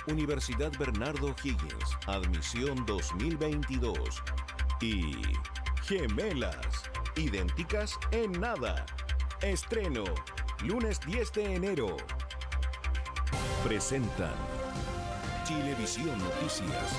Universidad Bernardo Higgins, admisión 2022. Y Gemelas, idénticas en nada. Estreno, lunes 10 de enero. Presentan Chilevisión Noticias.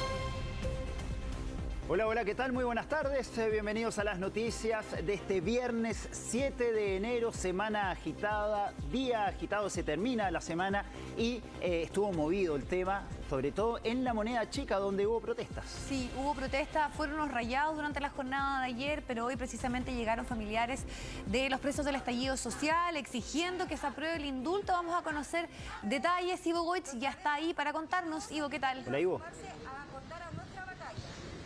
Hola, hola, ¿qué tal? Muy buenas tardes. Bienvenidos a las noticias de este viernes 7 de enero, semana agitada, día agitado, se termina la semana y estuvo movido el tema, sobre todo en la Moneda Chica, donde hubo protestas. Sí, hubo protestas, fueron unos rayados durante la jornada de ayer, pero hoy precisamente llegaron familiares de los presos del estallido social exigiendo que se apruebe el indulto. Vamos a conocer detalles. Ivo Goich ya está ahí para contarnos. Ivo, ¿qué tal? Hola, Ivo.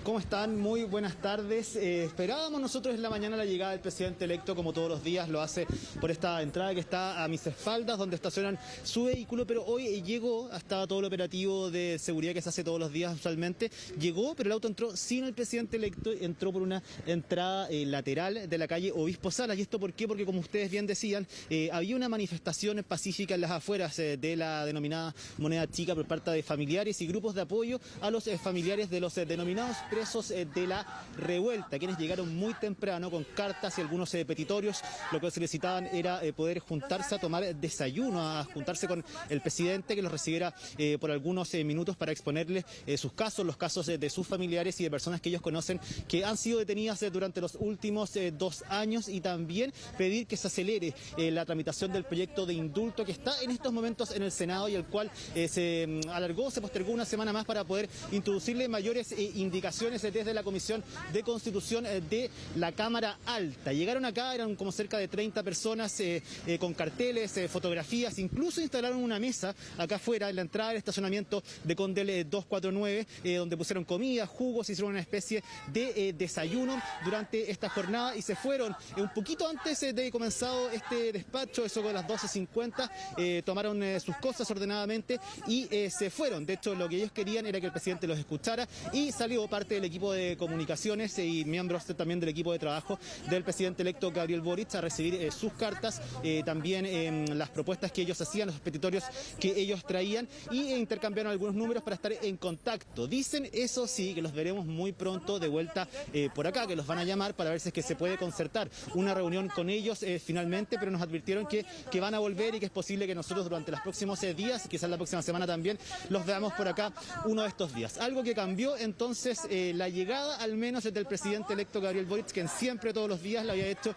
¿Cómo están? Muy buenas tardes. Esperábamos nosotros en la mañana la llegada del presidente electo, como todos los días lo hace por esta entrada que está a mis espaldas, donde estacionan su vehículo, pero hoy llegó, estaba todo el operativo de seguridad que se hace todos los días usualmente, llegó, pero el auto entró sin el presidente electo, entró por una entrada lateral de la calle Obispo Salas. ¿Y esto por qué? Porque como ustedes bien decían, había una manifestación pacífica en las afueras de la denominada Moneda Chica por parte de familiares y grupos de apoyo a los familiares de los denominados presos de la revuelta, quienes llegaron muy temprano con cartas y algunos petitorios. Lo que solicitaban era poder juntarse a tomar desayuno, a juntarse con el presidente, que los recibiera por algunos minutos para exponerles sus casos, los casos de sus familiares y de personas que ellos conocen que han sido detenidas durante los últimos 2 años, y también pedir que se acelere la tramitación del proyecto de indulto que está en estos momentos en el Senado y el cual se alargó, se postergó una semana más para poder introducirle mayores indicaciones desde la Comisión de Constitución de la Cámara Alta. Llegaron acá, eran como cerca de 30 personas con carteles, fotografías, incluso instalaron una mesa acá afuera en la entrada del estacionamiento de Condel 249, donde pusieron comida, jugos, hicieron una especie de desayuno durante esta jornada y se fueron un poquito antes de comenzado este despacho, eso con las 12:50, tomaron sus cosas ordenadamente y se fueron. De hecho, lo que ellos querían era que el presidente los escuchara, y salió parte del equipo de comunicaciones y miembros también del equipo de trabajo del presidente electo Gabriel Boric a recibir sus cartas, también las propuestas que ellos hacían, los petitorios que ellos traían, y intercambiaron algunos números para estar en contacto. Dicen, eso sí, que los veremos muy pronto de vuelta por acá, que los van a llamar para ver si es que se puede concertar una reunión con ellos finalmente, pero nos advirtieron que van a volver y que es posible que nosotros durante los próximos días, quizás la próxima semana también, los veamos por acá uno de estos días. Algo que cambió entonces la llegada, al menos del presidente electo Gabriel Boric, que siempre todos los días lo había hecho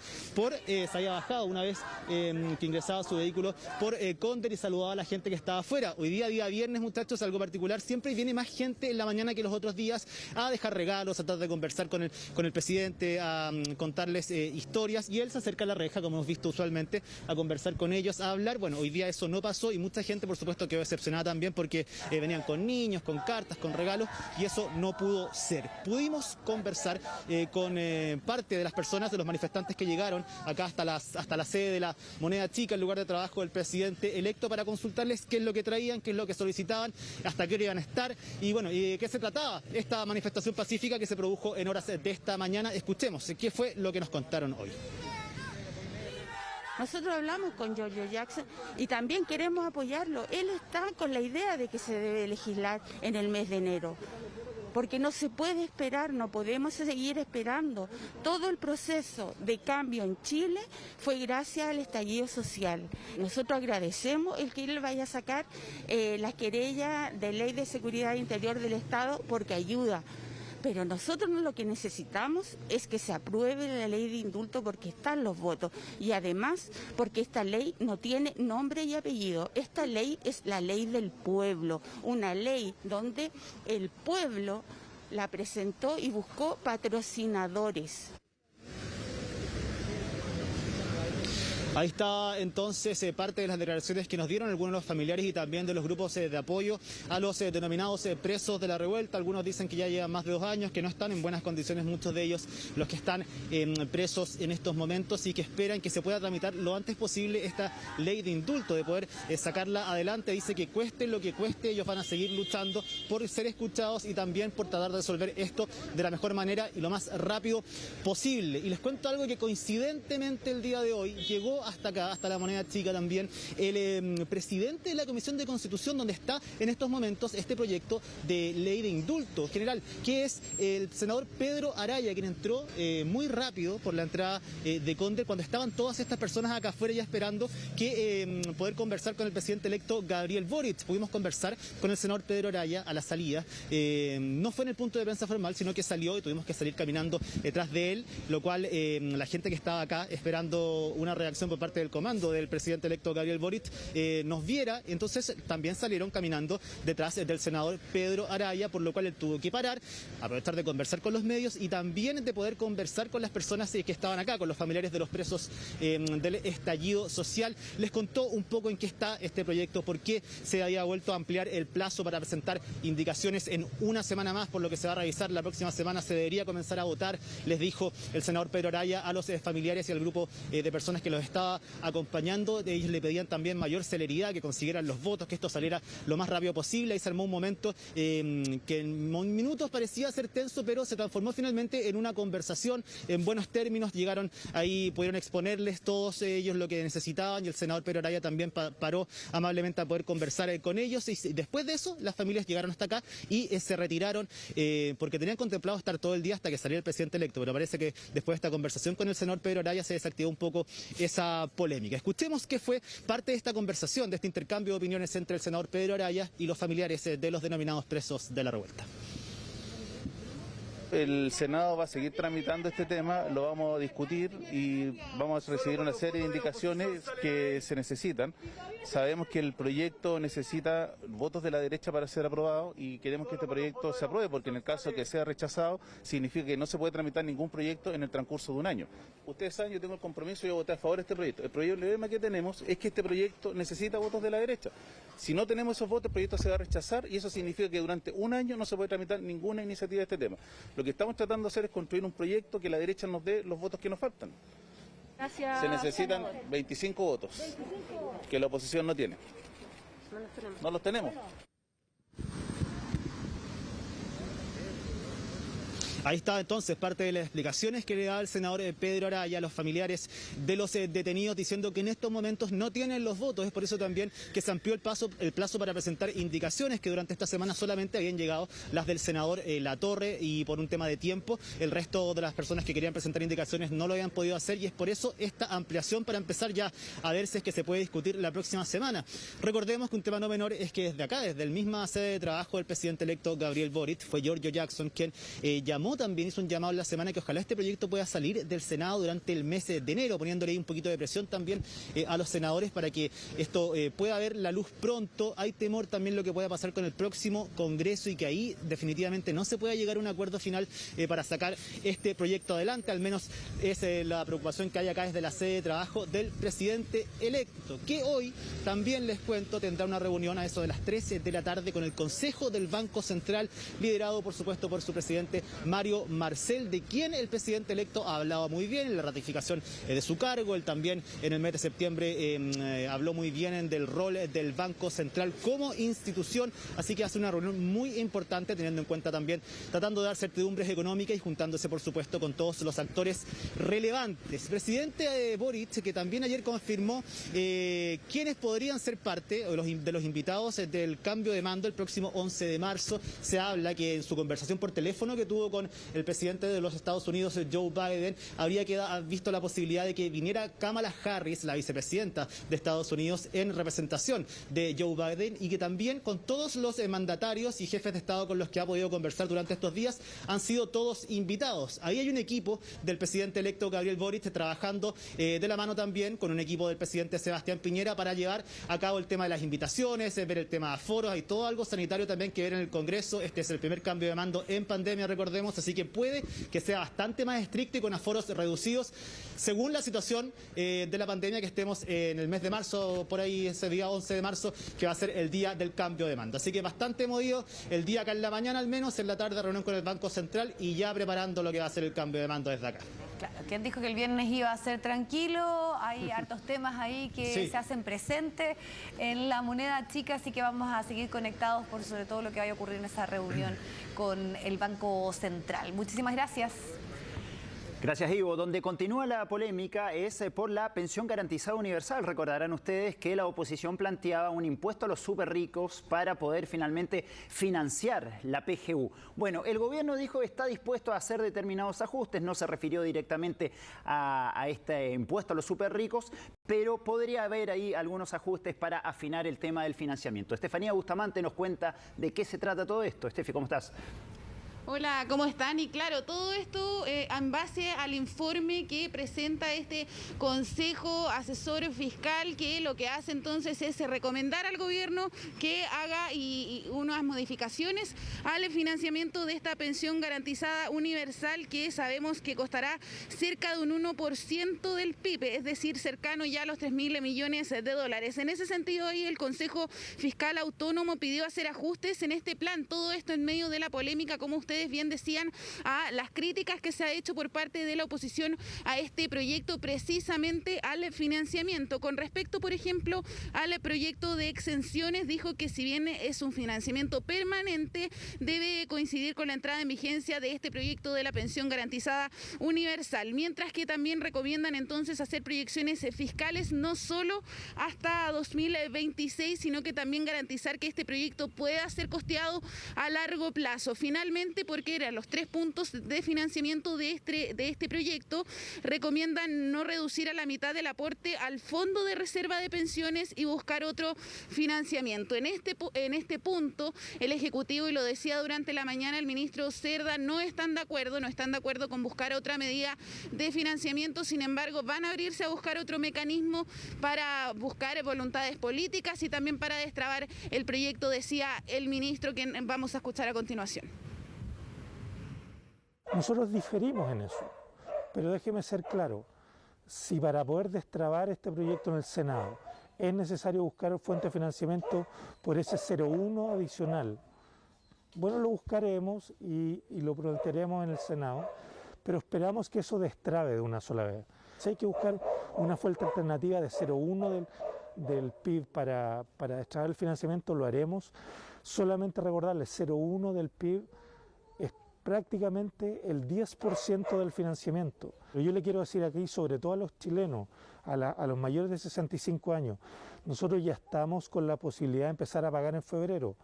se había bajado una vez que ingresaba a su vehículo por Condel y saludaba a la gente que estaba afuera. Hoy día viernes, muchachos, algo particular, siempre viene más gente en la mañana que los otros días a dejar regalos, a tratar de conversar con el presidente, a contarles historias, y él se acerca a la reja, como hemos visto usualmente, a conversar con ellos, a hablar. Bueno, hoy día eso no pasó y mucha gente, por supuesto, quedó decepcionada también porque venían con niños, con cartas, con regalos, y eso no pudo ser. Pudimos conversar con parte de las personas, de los manifestantes que llegaron acá hasta la sede de la Moneda Chica, el lugar de trabajo del presidente electo, para consultarles qué es lo que traían, qué es lo que solicitaban, hasta qué hora iban a estar y bueno, qué se trataba esta manifestación pacífica que se produjo en horas de esta mañana. Escuchemos qué fue lo que nos contaron hoy. Nosotros hablamos con Giorgio Jackson y también queremos apoyarlo. Él está con la idea de que se debe legislar en el mes de enero, porque no se puede esperar, no podemos seguir esperando. Todo el proceso de cambio en Chile fue gracias al estallido social. Nosotros agradecemos el que él vaya a sacar la querella de Ley de Seguridad Interior del Estado, porque ayuda. Pero nosotros lo que necesitamos es que se apruebe la ley de indulto, porque están los votos, y además porque esta ley no tiene nombre y apellido. Esta ley es la ley del pueblo, una ley donde el pueblo la presentó y buscó patrocinadores. Ahí está entonces parte de las declaraciones que nos dieron algunos de los familiares y también de los grupos de apoyo a los denominados presos de la revuelta. Algunos dicen que ya llevan más de 2 años, que no están en buenas condiciones, muchos de ellos los que están presos en estos momentos, y que esperan que se pueda tramitar lo antes posible esta ley de indulto, de poder sacarla adelante. Dice que cueste lo que cueste, ellos van a seguir luchando por ser escuchados y también por tratar de resolver esto de la mejor manera y lo más rápido posible. Y les cuento algo que coincidentemente el día de hoy llegó hasta acá, hasta la Moneda Chica también, el presidente de la Comisión de Constitución, donde está en estos momentos este proyecto de ley de indulto general, que es el senador Pedro Araya, quien entró muy rápido por la entrada de Conde, cuando estaban todas estas personas acá afuera ya esperando que poder conversar con el presidente electo Gabriel Boric. Pudimos conversar con el senador Pedro Araya a la salida. No fue en el punto de prensa formal, sino que salió y tuvimos que salir caminando detrás de él, lo cual la gente que estaba acá esperando una reacción por parte del comando del presidente electo Gabriel Boric nos viera, entonces también salieron caminando detrás del senador Pedro Araya, por lo cual él tuvo que parar, aprovechar de conversar con los medios y también de poder conversar con las personas que estaban acá, con los familiares de los presos del estallido social. Les contó un poco en qué está este proyecto, por qué se había vuelto a ampliar el plazo para presentar indicaciones en una semana más, por lo que se va a revisar la próxima semana, se debería comenzar a votar, les dijo el senador Pedro Araya a los familiares y al grupo de personas que los estaba acompañando. Ellos le pedían también mayor celeridad, que consiguieran los votos, que esto saliera lo más rápido posible. Ahí se armó un momento que en minutos parecía ser tenso, pero se transformó finalmente en una conversación en buenos términos. Llegaron ahí, pudieron exponerles todos ellos lo que necesitaban y el senador Pedro Araya también paró amablemente a poder conversar con ellos. Y después de eso, las familias llegaron hasta acá y se retiraron porque tenían contemplado estar todo el día hasta que saliera el presidente electo, pero parece que después de esta conversación con el senador Pedro Araya se desactivó un poco esa polémica. Escuchemos qué fue parte de esta conversación, de este intercambio de opiniones entre el senador Pedro Araya y los familiares de los denominados presos de la revuelta. El Senado va a seguir tramitando este tema, lo vamos a discutir y vamos a recibir una serie de indicaciones que se necesitan. Sabemos que el proyecto necesita votos de la derecha para ser aprobado y queremos que este proyecto se apruebe, porque en el caso de que sea rechazado significa que no se puede tramitar ningún proyecto en el transcurso de un año. Ustedes saben, yo tengo el compromiso, yo voté a favor de este proyecto. El problema que tenemos es que este proyecto necesita votos de la derecha. Si no tenemos esos votos, el proyecto se va a rechazar y eso significa que durante un año no se puede tramitar ninguna iniciativa de este tema. Lo que estamos tratando de hacer es construir un proyecto que la derecha nos dé los votos que nos faltan. Gracias, se necesitan senador. 25 votos, que la oposición no tiene. No los tenemos. Ahí está entonces parte de las explicaciones que le da el senador Pedro Araya a los familiares de los detenidos, diciendo que en estos momentos no tienen los votos. Es por eso también que se amplió el plazo para presentar indicaciones, que durante esta semana solamente habían llegado las del senador Latorre, y por un tema de tiempo el resto de las personas que querían presentar indicaciones no lo habían podido hacer, y es por eso esta ampliación para empezar ya a ver si es que se puede discutir la próxima semana. Recordemos que un tema no menor es que desde acá, desde el misma sede de trabajo del presidente electo Gabriel Boric, fue Giorgio Jackson quien también hizo un llamado en la semana que ojalá este proyecto pueda salir del Senado durante el mes de enero, poniéndole ahí un poquito de presión también a los senadores para que esto pueda ver la luz pronto. Hay temor también lo que pueda pasar con el próximo Congreso y que ahí definitivamente no se pueda llegar a un acuerdo final para sacar este proyecto adelante. Al menos es la preocupación que hay acá desde la sede de trabajo del presidente electo, que hoy también, les cuento, tendrá una reunión a eso de las 13 de la tarde con el Consejo del Banco Central, liderado por supuesto por su presidente Mario Marcel, de quien el presidente electo ha hablado muy bien en la ratificación de su cargo. Él también en el mes de septiembre habló muy bien del rol del Banco Central como institución, así que hace una reunión muy importante, teniendo en cuenta también, tratando de dar certidumbres económicas y juntándose por supuesto con todos los actores relevantes. Presidente Boric, que también ayer confirmó quiénes podrían ser parte de los invitados del cambio de mando el próximo 11 de marzo. Se habla que en su conversación por teléfono que tuvo con el presidente de los Estados Unidos, Joe Biden, habría visto la posibilidad de que viniera Kamala Harris, la vicepresidenta de Estados Unidos, en representación de Joe Biden, y que también con todos los mandatarios y jefes de Estado con los que ha podido conversar durante estos días han sido todos invitados. Ahí hay un equipo del presidente electo Gabriel Boric trabajando de la mano también con un equipo del presidente Sebastián Piñera para llevar a cabo el tema de las invitaciones, ver el tema de aforos. Hay todo algo sanitario también que ver en el Congreso. Este es el primer cambio de mando en pandemia, recordemos, así que puede que sea bastante más estricto y con aforos reducidos según la situación de la pandemia, que estemos en el mes de marzo, por ahí ese día 11 de marzo, que va a ser el día del cambio de mando. Así que bastante movido el día acá en la mañana, al menos en la tarde reunión con el Banco Central y ya preparando lo que va a ser el cambio de mando desde acá. Claro, ¿quién dijo que el viernes iba a ser tranquilo? Hay hartos temas ahí que se hacen presentes en la Moneda Chica, así que vamos a seguir conectados por sobre todo lo que vaya a ocurrir en esa reunión con el Banco Central. Muchísimas gracias. Gracias, Ivo. Donde continúa la polémica es por la pensión garantizada universal. Recordarán ustedes que la oposición planteaba un impuesto a los súper ricos para poder finalmente financiar la PGU. Bueno, el gobierno dijo que está dispuesto a hacer determinados ajustes. No se refirió directamente a este impuesto a los súper ricos, pero podría haber ahí algunos ajustes para afinar el tema del financiamiento. Estefanía Bustamante nos cuenta de qué se trata todo esto. Estefi, ¿cómo estás? Hola, ¿cómo están? Y claro, todo esto en base al informe que presenta este Consejo Asesor Fiscal, que lo que hace entonces es recomendar al gobierno que haga y unas modificaciones al financiamiento de esta pensión garantizada universal, que sabemos que costará cerca de un 1% del PIB, es decir, cercano ya a los 3.000 millones de dólares. En ese sentido, ahí el Consejo Fiscal Autónomo pidió hacer ajustes en este plan, todo esto en medio de la polémica, como ustedes bien decían, a las críticas que se ha hecho por parte de la oposición a este proyecto, precisamente al financiamiento. Con respecto, por ejemplo, al proyecto de exenciones, dijo que si bien es un financiamiento permanente, debe coincidir con la entrada en vigencia de este proyecto de la pensión garantizada universal, mientras que también recomiendan entonces hacer proyecciones fiscales no solo hasta 2026, sino que también garantizar que este proyecto pueda ser costeado a largo plazo. Finalmente, porque eran los 3 puntos de financiamiento de este proyecto, recomiendan no reducir a la mitad del aporte al Fondo de Reserva de Pensiones y buscar otro financiamiento. En este punto, el Ejecutivo, y lo decía durante la mañana el ministro Cerda, no están de acuerdo con buscar otra medida de financiamiento. Sin embargo, van a abrirse a buscar otro mecanismo para buscar voluntades políticas y también para destrabar el proyecto, decía el ministro, que vamos a escuchar a continuación. Nosotros diferimos en eso, pero déjeme ser claro, si para poder destrabar este proyecto en el Senado es necesario buscar fuente de financiamiento por ese 0,1 adicional, bueno, lo buscaremos y lo plantearemos en el Senado, pero esperamos que eso destrabe de una sola vez. Si hay que buscar una fuente alternativa de 0,1 del PIB para destrabar el financiamiento, lo haremos. Solamente recordarles, 0,1 del PIB es prácticamente el 10% del financiamiento. Yo le quiero decir aquí, sobre todo a los chilenos, a los mayores de 65 años, nosotros ya estamos con la posibilidad de empezar a pagar en febrero.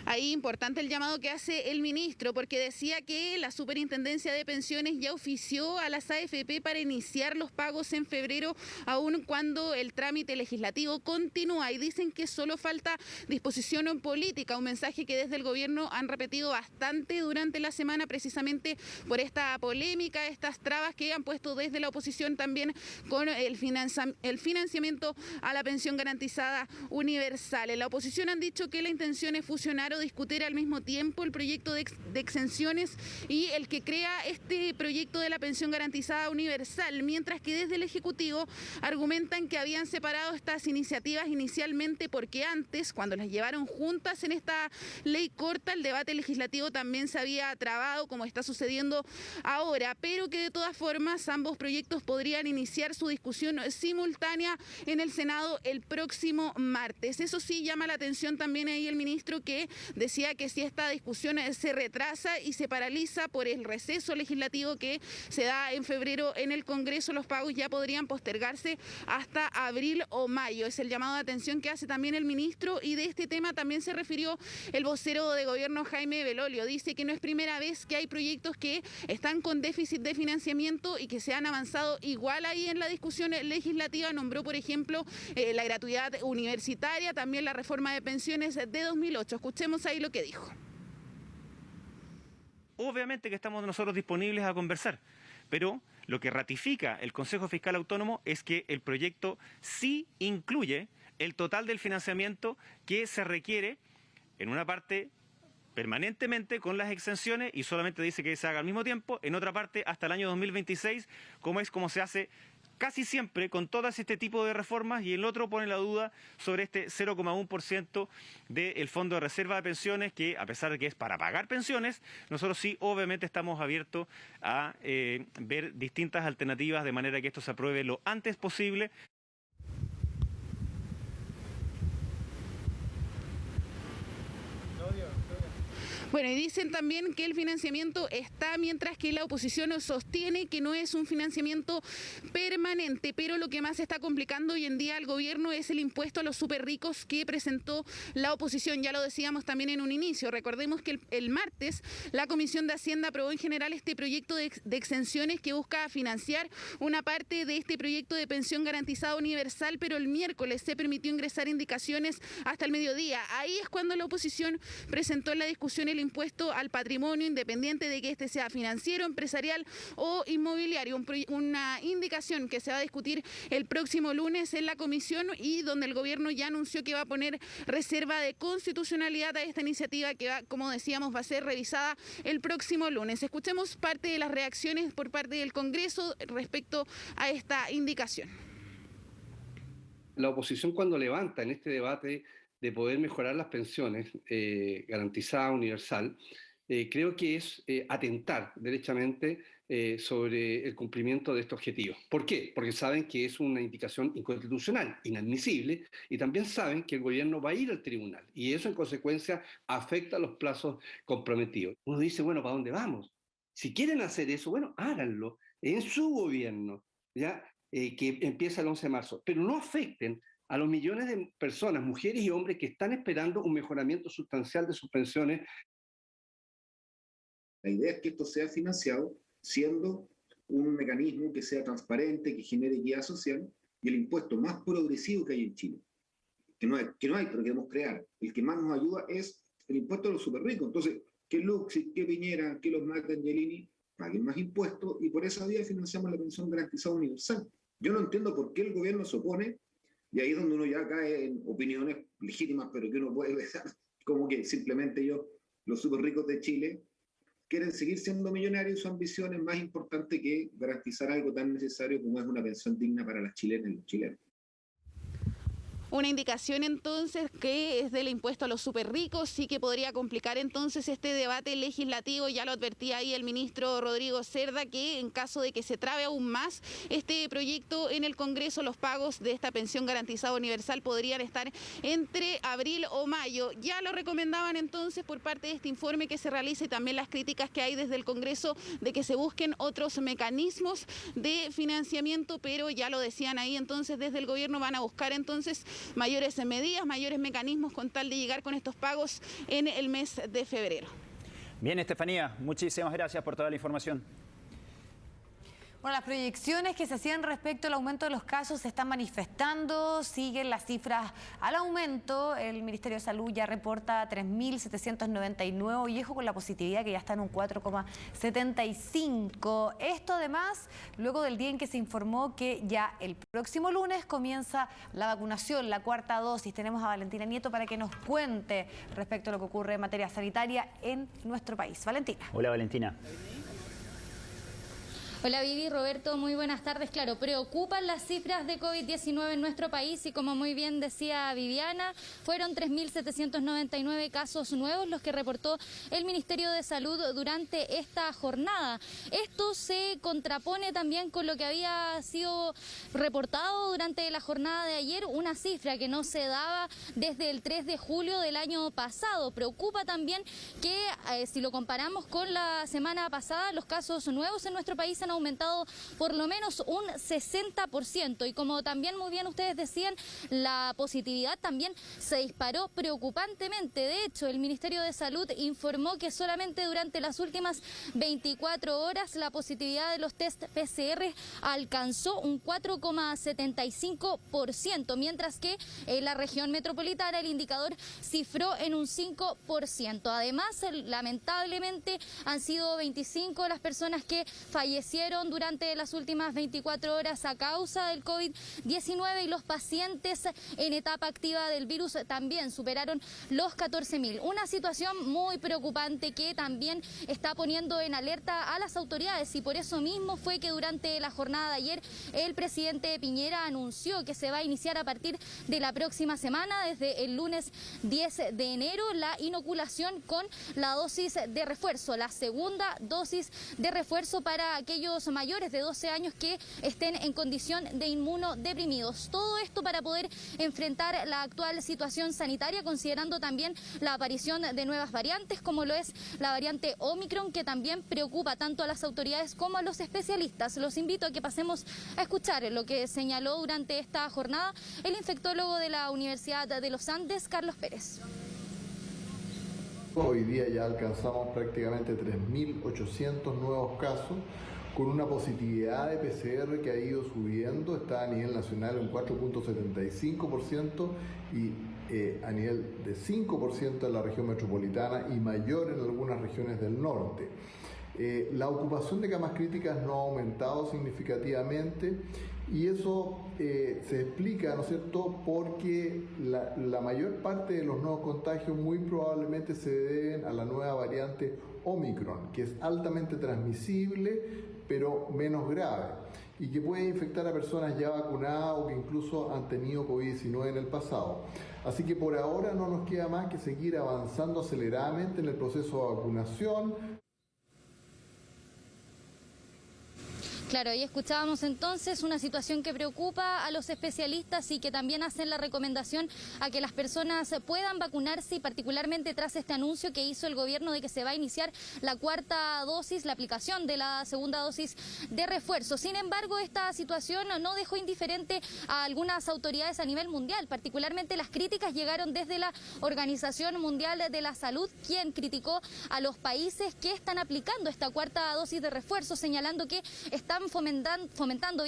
Ahí importante el llamado que hace el ministro, porque decía que la Superintendencia de Pensiones ya ofició a las AFP para iniciar los pagos en febrero, aun cuando el trámite legislativo continúa, y dicen que solo falta disposición política, un mensaje que desde el gobierno han repetido bastante durante la semana, precisamente por esta polémica, estas trabas que han puesto desde la oposición también con el financiamiento a la pensión garantizada universal. En la oposición han dicho que la intención es fusionar o discutir al mismo tiempo el proyecto de exenciones y el que crea este proyecto de la pensión garantizada universal, mientras que desde el Ejecutivo argumentan que habían separado estas iniciativas inicialmente porque antes, cuando las llevaron juntas en esta ley corta, el debate legislativo también se había trabado, como está sucediendo ahora, pero que de todas formas ambos proyectos podrían iniciar su discusión simultánea en el Senado el próximo martes. Eso sí, llama la atención también ahí el ministro, que decía que si esta discusión se retrasa y se paraliza por el receso legislativo que se da en febrero en el Congreso, los pagos ya podrían postergarse hasta abril o mayo. Es el llamado de atención que hace también el ministro, y de este tema también se refirió el vocero de gobierno, Jaime Belolio. Dice que no es primera vez que hay proyectos que están con déficit de financiamiento y que se han avanzado igual ahí en la discusión legislativa. Nombró, por ejemplo, la gratuidad universitaria, también la reforma de pensiones de 2008. Escuchemos ahí lo que dijo. Obviamente que estamos nosotros disponibles a conversar, pero lo que ratifica el Consejo Fiscal Autónomo es que el proyecto sí incluye el total del financiamiento que se requiere, en una parte permanentemente con las exenciones, y solamente dice que se haga al mismo tiempo, en otra parte hasta el año 2026, como se hace casi siempre con todas este tipo de reformas, y el otro pone la duda sobre este 0,1% del Fondo de Reserva de Pensiones, que a pesar de que es para pagar pensiones, nosotros sí obviamente estamos abiertos a ver distintas alternativas de manera que esto se apruebe lo antes posible. Bueno, y dicen también que el financiamiento está, mientras que la oposición sostiene que no es un financiamiento permanente, pero lo que más está complicando hoy en día al gobierno es el impuesto a los súper ricos que presentó la oposición. Ya lo decíamos también en un inicio. Recordemos que el martes la Comisión de Hacienda aprobó en general este proyecto de exenciones que busca financiar una parte de este proyecto de pensión garantizada universal, pero el miércoles se permitió ingresar indicaciones hasta el mediodía. Ahí es cuando la oposición presentó en la discusión el impuesto al patrimonio, independiente de que este sea financiero, empresarial o inmobiliario. Una indicación que se va a discutir el próximo lunes en la comisión y donde el gobierno ya anunció que va a poner reserva de constitucionalidad a esta iniciativa que va, como decíamos, va a ser revisada el próximo lunes. Escuchemos parte de las reacciones por parte del Congreso respecto a esta indicación. La oposición, cuando levanta en este debate de poder mejorar las pensiones garantizada universal, creo que es atentar derechamente sobre el cumplimiento de este objetivo. ¿Por qué? Porque saben que es una indicación inconstitucional, inadmisible, y también saben que el gobierno va a ir al tribunal, y eso en consecuencia afecta los plazos comprometidos. Uno dice, bueno, ¿para dónde vamos? Si quieren hacer eso, bueno, háganlo en su gobierno, ¿ya? Que empieza el 11 de marzo, pero no afecten a los millones de personas, mujeres y hombres, que están esperando un mejoramiento sustancial de sus pensiones. La idea es que esto sea financiado siendo un mecanismo que sea transparente, que genere equidad social, y el impuesto más progresivo que hay en Chile, que no hay, pero queremos crear, el que más nos ayuda es el impuesto a los súper ricos. Entonces, que Luxi, que Piñera, que los Marta Angelini paguen más impuestos, y por esa vía financiamos la pensión garantizada universal. Yo no entiendo por qué el gobierno se opone, y ahí es donde uno ya cae en opiniones legítimas, pero que uno puede pensar como que simplemente los súper ricos de Chile, quieren seguir siendo millonarios, su ambición es más importante que garantizar algo tan necesario como es una pensión digna para las chilenas y los chilenos. Una indicación entonces que es del impuesto a los súper ricos, sí que podría complicar entonces este debate legislativo. Ya lo advertía ahí el ministro Rodrigo Cerda, que en caso de que se trabe aún más este proyecto en el Congreso, los pagos de esta pensión garantizada universal podrían estar entre abril o mayo. Ya lo recomendaban entonces por parte de este informe que se realice, y también las críticas que hay desde el Congreso de que se busquen otros mecanismos de financiamiento, pero ya lo decían ahí entonces desde el gobierno van a buscar entonces mayores medidas, mayores mecanismos con tal de llegar con estos pagos en el mes de febrero. Bien, Estefanía, muchísimas gracias por toda la información. Bueno, las proyecciones que se hacían respecto al aumento de los casos se están manifestando, siguen las cifras al aumento. El Ministerio de Salud ya reporta 3.799 y ojo con la positividad que ya está en un 4,75. Esto además, luego del día en que se informó que ya el próximo lunes comienza la vacunación, la cuarta dosis. Tenemos a Valentina Nieto para que nos cuente respecto a lo que ocurre en materia sanitaria en nuestro país. Valentina. Hola, Valentina. Hola Vivi, Roberto, muy buenas tardes. Claro, preocupan las cifras de COVID-19 en nuestro país y como muy bien decía Viviana, fueron 3.799 casos nuevos los que reportó el Ministerio de Salud durante esta jornada. Esto se contrapone también con lo que había sido reportado durante la jornada de ayer, una cifra que no se daba desde el 3 de julio del año pasado. Preocupa también que si lo comparamos con la semana pasada, los casos nuevos en nuestro país han aumentado por lo menos un 60% y como también muy bien ustedes decían, la positividad también se disparó preocupantemente. De hecho, el Ministerio de Salud informó que solamente durante las últimas 24 horas la positividad de los test PCR alcanzó un 4,75%, mientras que en la región metropolitana el indicador cifró en un 5%. Además, lamentablemente han sido 25 las personas que fallecieron durante las últimas 24 horas a causa del COVID-19 y los pacientes en etapa activa del virus también superaron los 14.000. Una situación muy preocupante que también está poniendo en alerta a las autoridades y por eso mismo fue que durante la jornada de ayer el presidente Piñera anunció que se va a iniciar a partir de la próxima semana, desde el lunes 10 de enero, la inoculación con la dosis de refuerzo, la segunda dosis de refuerzo para aquellos aquellos mayores de 12 años que estén en condición de inmunodeprimidos. Todo esto para poder enfrentar la actual situación sanitaria, considerando también la aparición de nuevas variantes, como lo es la variante Omicron, que también preocupa tanto a las autoridades como a los especialistas. Los invito a que pasemos a escuchar lo que señaló durante esta jornada el infectólogo de la Universidad de los Andes, Carlos Pérez. Hoy día ya alcanzamos prácticamente 3.800 nuevos casos, con una positividad de PCR que ha ido subiendo, está a nivel nacional en 4.75% y a nivel de 5% en la región metropolitana y mayor en algunas regiones del norte. La ocupación de camas críticas no ha aumentado significativamente y eso se explica, ¿no es cierto?, porque la mayor parte de los nuevos contagios muy probablemente se deben a la nueva variante Omicron, que es altamente transmisible pero menos grave y que puede infectar a personas ya vacunadas o que incluso han tenido COVID-19 en el pasado. Así que por ahora no nos queda más que seguir avanzando aceleradamente en el proceso de vacunación. Claro, y escuchábamos entonces una situación que preocupa a los especialistas y que también hacen la recomendación a que las personas puedan vacunarse, y particularmente tras este anuncio que hizo el gobierno de que se va a iniciar la cuarta dosis, la aplicación de la segunda dosis de refuerzo. Sin embargo, esta situación no dejó indiferente a algunas autoridades a nivel mundial, particularmente las críticas llegaron desde la Organización Mundial de la Salud, quien criticó a los países que están aplicando esta cuarta dosis de refuerzo, señalando que están fomentando,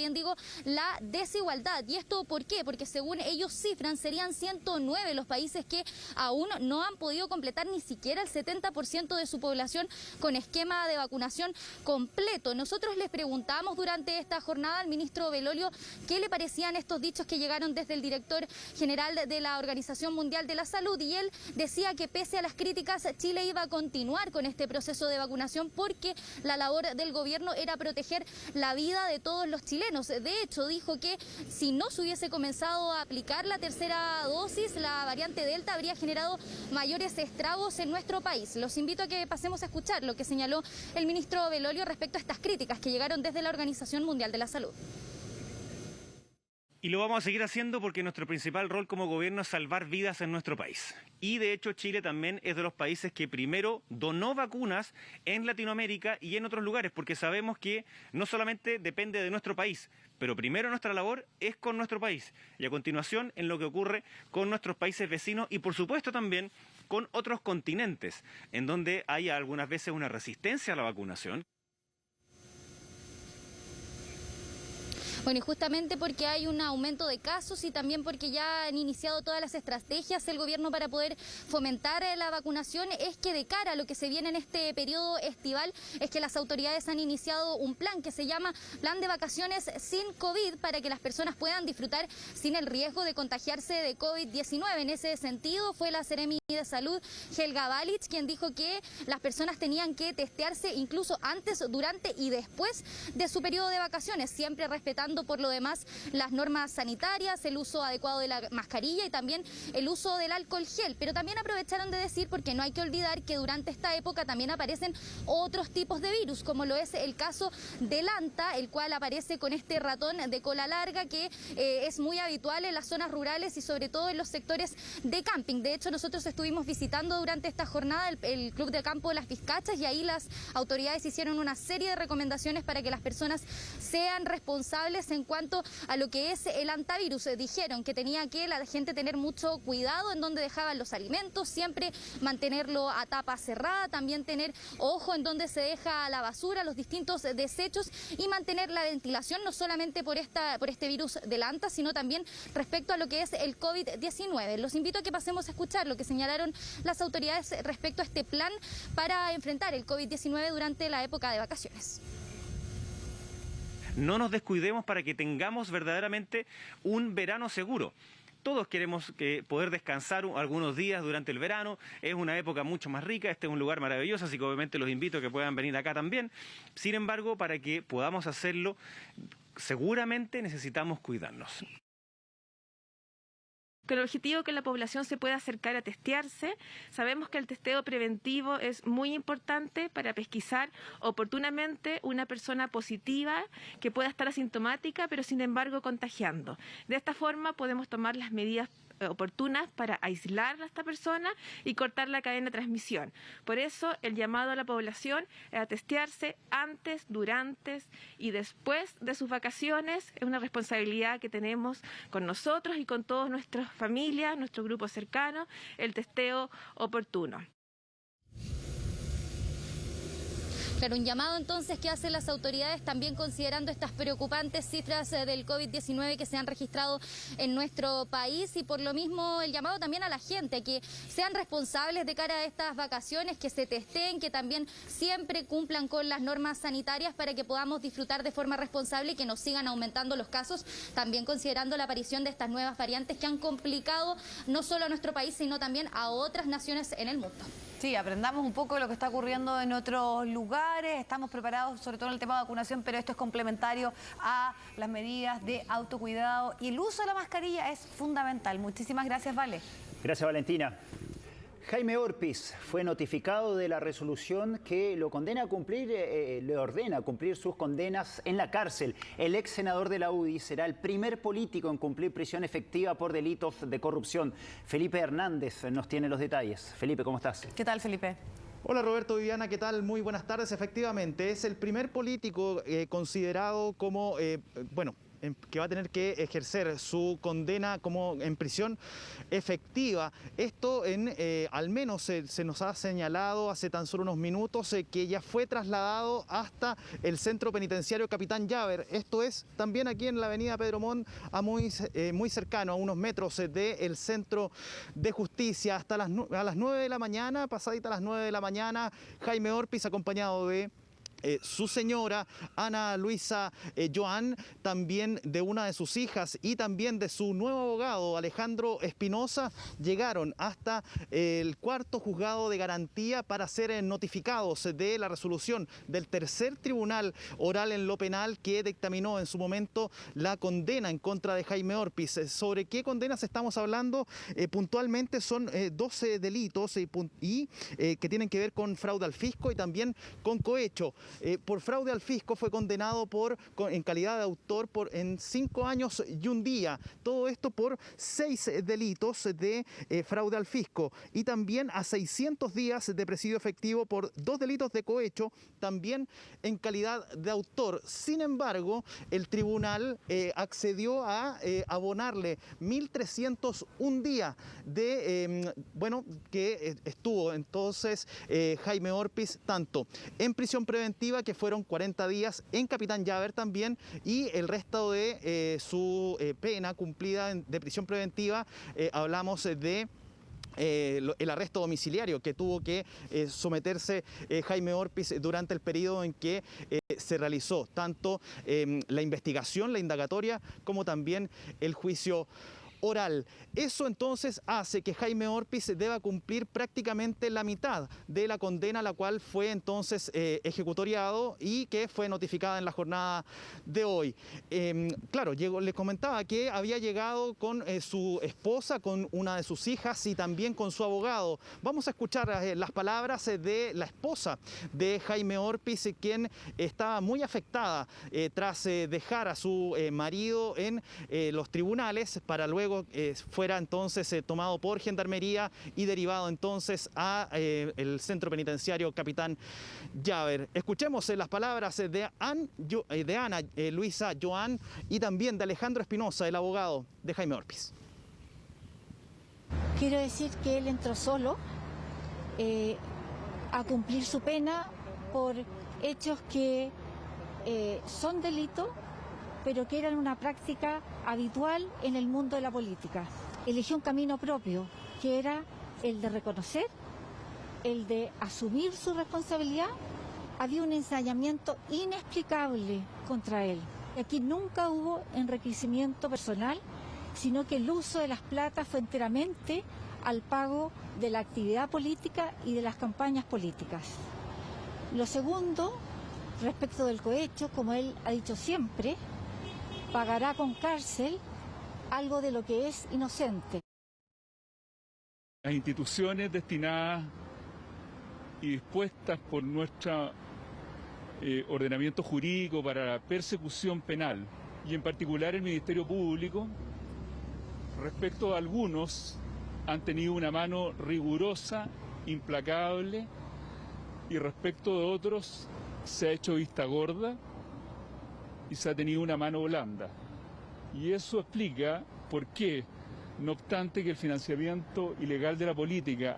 la desigualdad. ¿Y esto por qué? Porque según ellos cifran, serían 109 los países que aún no han podido completar ni siquiera el 70% de su población con esquema de vacunación completo. Nosotros les preguntamos durante esta jornada al ministro Belolio qué le parecían estos dichos que llegaron desde el director general de la Organización Mundial de la Salud, y él decía que pese a las críticas, Chile iba a continuar con este proceso de vacunación porque la labor del gobierno era proteger la vida de todos los chilenos. De hecho, dijo que si no se hubiese comenzado a aplicar la tercera dosis, la variante Delta habría generado mayores estragos en nuestro país. Los invito a que pasemos a escuchar lo que señaló el ministro Belolio respecto a estas críticas que llegaron desde la Organización Mundial de la Salud. Y lo vamos a seguir haciendo porque nuestro principal rol como gobierno es salvar vidas en nuestro país. Y de hecho Chile también es de los países que primero donó vacunas en Latinoamérica y en otros lugares, porque sabemos que no solamente depende de nuestro país, pero primero nuestra labor es con nuestro país y a continuación en lo que ocurre con nuestros países vecinos y por supuesto también con otros continentes, en donde hay algunas veces una resistencia a la vacunación. Bueno, y justamente porque hay un aumento de casos y también porque ya han iniciado todas las estrategias el gobierno para poder fomentar la vacunación, es que de cara a lo que se viene en este periodo estival, es que las autoridades han iniciado un plan que se llama Plan de Vacaciones sin COVID, para que las personas puedan disfrutar sin el riesgo de contagiarse de COVID-19. En ese sentido fue la Seremi de Salud, Helga Balich, quien dijo que las personas tenían que testearse incluso antes, durante y después de su periodo de vacaciones, siempre respetando por lo demás las normas sanitarias, el uso adecuado de la mascarilla y también el uso del alcohol gel. Pero también aprovecharon de decir, porque no hay que olvidar que durante esta época también aparecen otros tipos de virus, como lo es el caso del anta, el cual aparece con este ratón de cola larga que es muy habitual en las zonas rurales y sobre todo en los sectores de camping. De hecho, nosotros estuvimos visitando durante esta jornada el Club de Campo de las Vizcachas y ahí las autoridades hicieron una serie de recomendaciones para que las personas sean responsables en cuanto a lo que es el antivirus. Dijeron que tenía que la gente tener mucho cuidado en donde dejaban los alimentos, siempre mantenerlo a tapa cerrada, también tener ojo en donde se deja la basura, los distintos desechos y mantener la ventilación, no solamente por este virus del anta, sino también respecto a lo que es el COVID-19. Los invito a que pasemos a escuchar lo que señalaron las autoridades respecto a este plan para enfrentar el COVID-19 durante la época de vacaciones. No nos descuidemos para que tengamos verdaderamente un verano seguro. Todos queremos poder descansar algunos días durante el verano, es una época mucho más rica, este es un lugar maravilloso, así que obviamente los invito a que puedan venir acá también. Sin embargo, para que podamos hacerlo, seguramente necesitamos cuidarnos. con el objetivo que la población se pueda acercar a testearse. Sabemos que el testeo preventivo es muy importante para pesquisar oportunamente una persona positiva que pueda estar asintomática, pero sin embargo contagiando. De esta forma podemos tomar las medidas oportunas para aislar a esta persona y cortar la cadena de transmisión. Por eso el llamado a la población a testearse antes, durante y después de sus vacaciones es una responsabilidad que tenemos con nosotros y con todas nuestras familias, nuestro grupo cercano, el testeo oportuno. Claro, un llamado entonces que hacen las autoridades también considerando estas preocupantes cifras del COVID-19 que se han registrado en nuestro país, y por lo mismo el llamado también a la gente que sean responsables de cara a estas vacaciones, que se testeen, que también siempre cumplan con las normas sanitarias para que podamos disfrutar de forma responsable y que nos sigan aumentando los casos, también considerando la aparición de estas nuevas variantes que han complicado no solo a nuestro país, sino también a otras naciones en el mundo. Sí, aprendamos un poco de lo que está ocurriendo en otros lugares, estamos preparados sobre todo en el tema de vacunación, pero esto es complementario a las medidas de autocuidado y el uso de la mascarilla es fundamental. Muchísimas gracias, Vale. Gracias, Valentina. Jaime Orpiz fue notificado de la resolución que lo condena a cumplir, le ordena cumplir sus condenas en la cárcel. El ex senador de la UDI será el primer político en cumplir prisión efectiva por delitos de corrupción. Felipe Hernández nos tiene los detalles. Felipe, ¿cómo estás? ¿Qué tal, Felipe? Hola Roberto, Viviana, ¿qué tal? Muy buenas tardes. Efectivamente, es el primer político considerado como, que va a tener que ejercer su condena como en prisión efectiva. Esto al menos se nos ha señalado hace tan solo unos minutos que ya fue trasladado hasta el centro penitenciario Capitán Llaver. Esto es también aquí en la avenida Pedro Montt, muy cercano, a unos metros del centro de justicia. Hasta a las 9 de la mañana, pasadita a las 9 de la mañana, Jaime Orpiz, acompañado de su señora, Ana Luisa Joan, también de una de sus hijas y también de su nuevo abogado, Alejandro Espinosa, llegaron hasta el cuarto juzgado de garantía para ser notificados de la resolución del tercer tribunal oral en lo penal que dictaminó en su momento la condena en contra de Jaime Orpiz. ¿Sobre qué condenas estamos hablando? Puntualmente son 12 delitos que tienen que ver con fraude al fisco y también con cohecho. Por fraude al fisco fue condenado en calidad de autor en 5 años y 1 día. Todo esto por 6 delitos de fraude al fisco y también a 600 días de presidio efectivo por 2 delitos de cohecho, también en calidad de autor. Sin embargo, el tribunal accedió a abonarle 1.301 días que estuvo entonces Jaime Orpiz tanto en prisión preventiva, que fueron 40 días, en Capitán Llaver también, y el resto de su pena cumplida de prisión preventiva, hablamos de el arresto domiciliario que tuvo que someterse Jaime Orpiz durante el periodo en que se realizó tanto la investigación, la indagatoria, como también el juicio oral. Eso entonces hace que Jaime Orpiz deba cumplir prácticamente la mitad de la condena, la cual fue entonces ejecutoriado y que fue notificada en la jornada de hoy. Claro, les comentaba que había llegado con su esposa, con una de sus hijas y también con su abogado. Vamos a escuchar las palabras de la esposa de Jaime Orpiz, quien estaba muy afectada tras dejar a su marido en los tribunales para luego fuera entonces tomado por Gendarmería y derivado entonces a el centro penitenciario Capitán Llaver. Escuchemos las palabras de Ana Luisa Joan y también de Alejandro Espinosa, el abogado de Jaime Orpiz. Quiero decir que él entró solo a cumplir su pena por hechos que son delitos, pero que eran una práctica habitual en el mundo de la política. Eligió un camino propio, que era el de reconocer, el de asumir su responsabilidad. Había un ensañamiento inexplicable contra él. Aquí nunca hubo enriquecimiento personal, sino que el uso de las platas fue enteramente al pago de la actividad política y de las campañas políticas. Lo segundo, respecto del cohecho, como él ha dicho siempre, pagará con cárcel algo de lo que es inocente. Las instituciones destinadas y dispuestas por nuestro ordenamiento jurídico para la persecución penal, y en particular el Ministerio Público, respecto a algunos han tenido una mano rigurosa, implacable, y respecto de otros se ha hecho vista gorda y se ha tenido una mano blanda. Y eso explica por qué, no obstante que el financiamiento ilegal de la política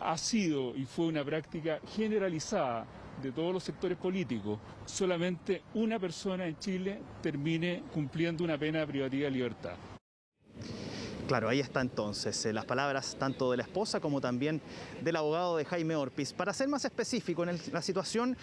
ha sido y fue una práctica generalizada de todos los sectores políticos, solamente una persona en Chile termine cumpliendo una pena privativa de libertad. Claro, ahí está entonces las palabras tanto de la esposa como también del abogado de Jaime Orpiz. Para ser más específico, en la situación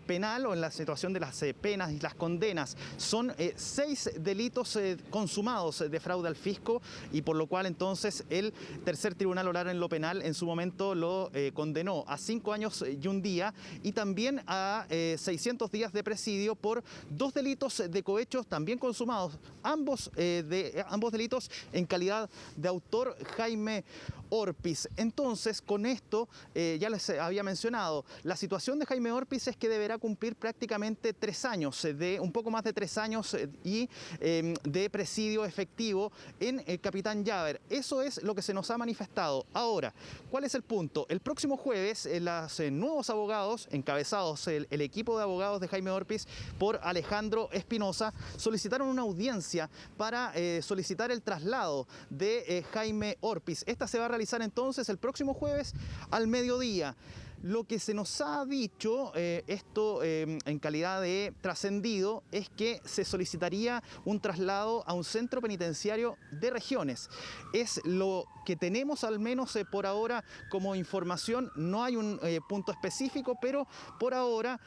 penal o en la situación de las penas y las condenas, son 6 delitos consumados de fraude al fisco, y por lo cual entonces el tercer tribunal oral en lo penal en su momento lo condenó a 5 años y 1 día y también a 600 días de presidio por 2 delitos de cohechos también consumados, ambos delitos en calidad de autor Jaime Orpiz. Entonces, con esto, ya les había mencionado, la situación de Jaime Orpiz es que deberá cumplir prácticamente 3 años, un poco más de 3 años y de presidio efectivo en Capitán Llaver. Eso es lo que se nos ha manifestado. Ahora, ¿cuál es el punto? El próximo jueves, los nuevos abogados, encabezados el equipo de abogados de Jaime Orpiz por Alejandro Espinosa, solicitaron una audiencia para solicitar el traslado de Jaime Orpiz. Esta se va a realizar entonces el próximo jueves al mediodía. Lo que se nos ha dicho, en calidad de trascendido, es que se solicitaría un traslado a un centro penitenciario de regiones. Es lo que tenemos al menos por ahora como información. No hay un punto específico, pero por ahora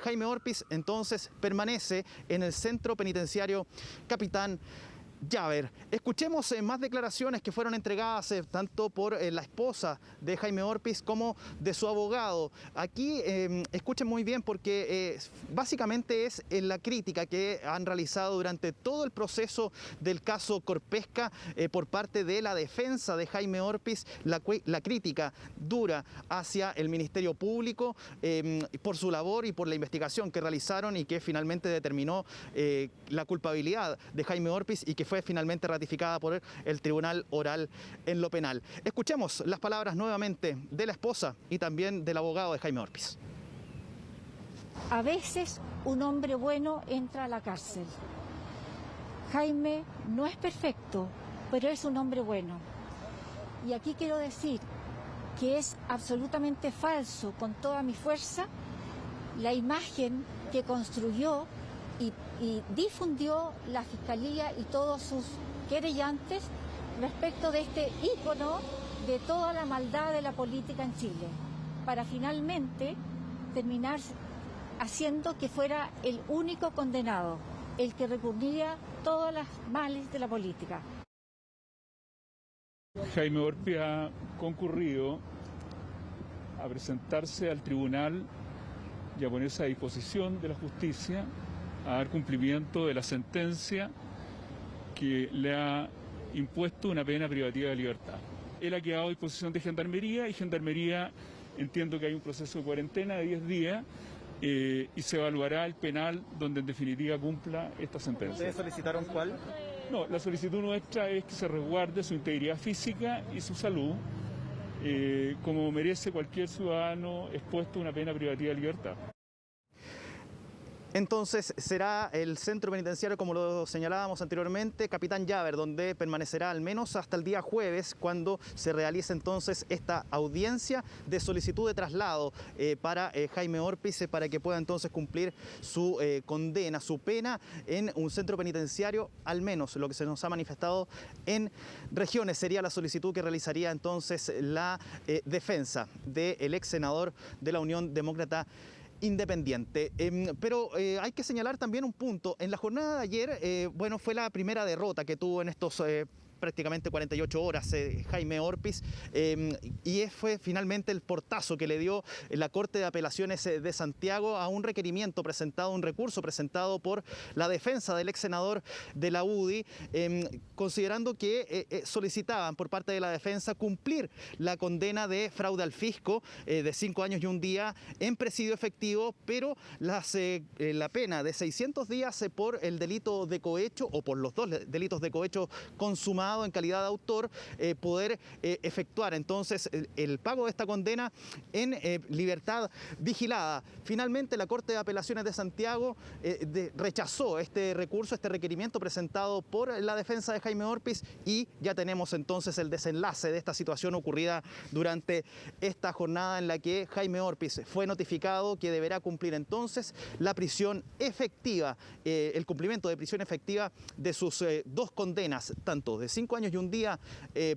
Jaime Orpiz entonces permanece en el centro penitenciario Capitán Llaver. Escuchemos más declaraciones que fueron entregadas tanto por la esposa de Jaime Orpiz como de su abogado. Aquí escuchen muy bien porque básicamente es la crítica que han realizado durante todo el proceso del caso Corpesca por parte de la defensa de Jaime Orpiz, la crítica dura hacia el Ministerio Público por su labor y por la investigación que realizaron y que finalmente determinó la culpabilidad de Jaime Orpiz y que fue finalmente ratificada por el Tribunal Oral en lo Penal. Escuchemos las palabras nuevamente de la esposa y también del abogado de Jaime Orpiz. A veces un hombre bueno entra a la cárcel. Jaime no es perfecto, pero es un hombre bueno. Y aquí quiero decir que es absolutamente falso, con toda mi fuerza, la imagen que construyó y difundió la Fiscalía y todos sus querellantes respecto de este ícono de toda la maldad de la política en Chile, para finalmente terminar haciendo que fuera el único condenado, el que recurría todos los males de la política. Jaime Orpiz ha concurrido a presentarse al tribunal y a ponerse a disposición de la justicia a dar cumplimiento de la sentencia que le ha impuesto una pena privativa de libertad. Él ha quedado a disposición de Gendarmería y Gendarmería entiendo que hay un proceso de cuarentena de 10 días y se evaluará el penal donde en definitiva cumpla esta sentencia. ¿Ustedes solicitaron cuál? No, la solicitud nuestra es que se resguarde su integridad física y su salud como merece cualquier ciudadano expuesto a una pena privativa de libertad. Entonces será el centro penitenciario, como lo señalábamos anteriormente, Capitán Llaver, donde permanecerá al menos hasta el día jueves, cuando se realice entonces esta audiencia de solicitud de traslado para Jaime Orpiz, para que pueda entonces cumplir su condena, su pena en un centro penitenciario, al menos lo que se nos ha manifestado en regiones. Sería la solicitud que realizaría entonces la defensa del ex senador de la Unión Demócrata Independiente. Pero hay que señalar también un punto. En la jornada de ayer, fue la primera derrota que tuvo en estos prácticamente 48 horas, Jaime Orpiz, y fue finalmente el portazo que le dio la Corte de Apelaciones de Santiago a un requerimiento presentado, un recurso presentado por la defensa del ex senador de la UDI, considerando que solicitaban por parte de la defensa cumplir la condena de fraude al fisco de 5 años y 1 día en presidio efectivo, pero la pena de 600 días por el delito de cohecho o por los 2 delitos de cohecho consumado en calidad de autor, poder efectuar entonces el pago de esta condena en libertad vigilada. Finalmente la Corte de Apelaciones de Santiago rechazó este recurso, este requerimiento presentado por la defensa de Jaime Orpiz, y ya tenemos entonces el desenlace de esta situación ocurrida durante esta jornada en la que Jaime Orpiz fue notificado que deberá cumplir entonces la prisión efectiva, el cumplimiento de prisión efectiva de sus 2 condenas, tanto de 5 años y 1 día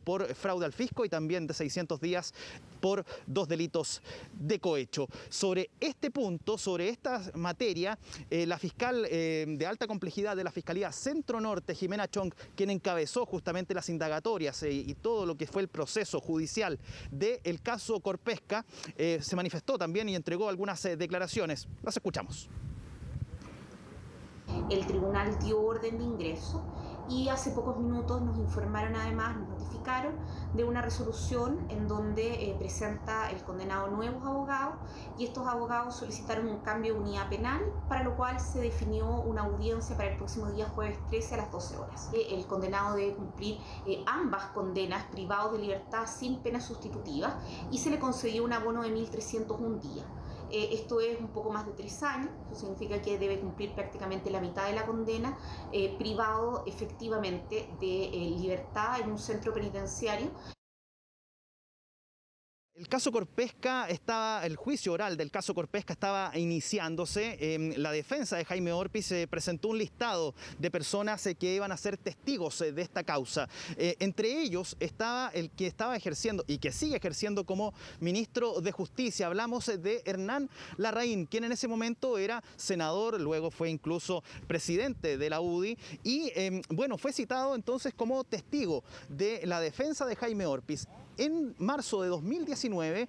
por fraude al fisco y también de 600 días por 2 delitos de cohecho. Sobre este punto, sobre esta materia, la fiscal de alta complejidad de la Fiscalía Centro Norte, Jimena Chong, quien encabezó justamente las indagatorias y todo lo que fue el proceso judicial del caso Corpesca, se manifestó también y entregó algunas declaraciones. Las escuchamos. El tribunal dio orden de ingreso y hace pocos minutos nos informaron, además, nos notificaron de una resolución en donde presenta el condenado nuevos abogados, y estos abogados solicitaron un cambio de unidad penal, para lo cual se definió una audiencia para el próximo día jueves 13 a las 12 horas. El condenado debe cumplir ambas condenas, privado de libertad sin pena sustitutiva, y se le concedió un abono de 1.301 días. Esto es un poco más de 3 años, eso significa que debe cumplir prácticamente la mitad de la condena, privado efectivamente de libertad en un centro penitenciario. El caso Corpesca el juicio oral del caso Corpesca estaba iniciándose. La defensa de Jaime Orpiz presentó un listado de personas que iban a ser testigos de esta causa. Entre ellos estaba el que estaba ejerciendo y que sigue ejerciendo como ministro de Justicia. Hablamos de Hernán Larraín, quien en ese momento era senador, luego fue incluso presidente de la UDI y bueno, fue citado entonces como testigo de la defensa de Jaime Orpiz. En marzo de 2019,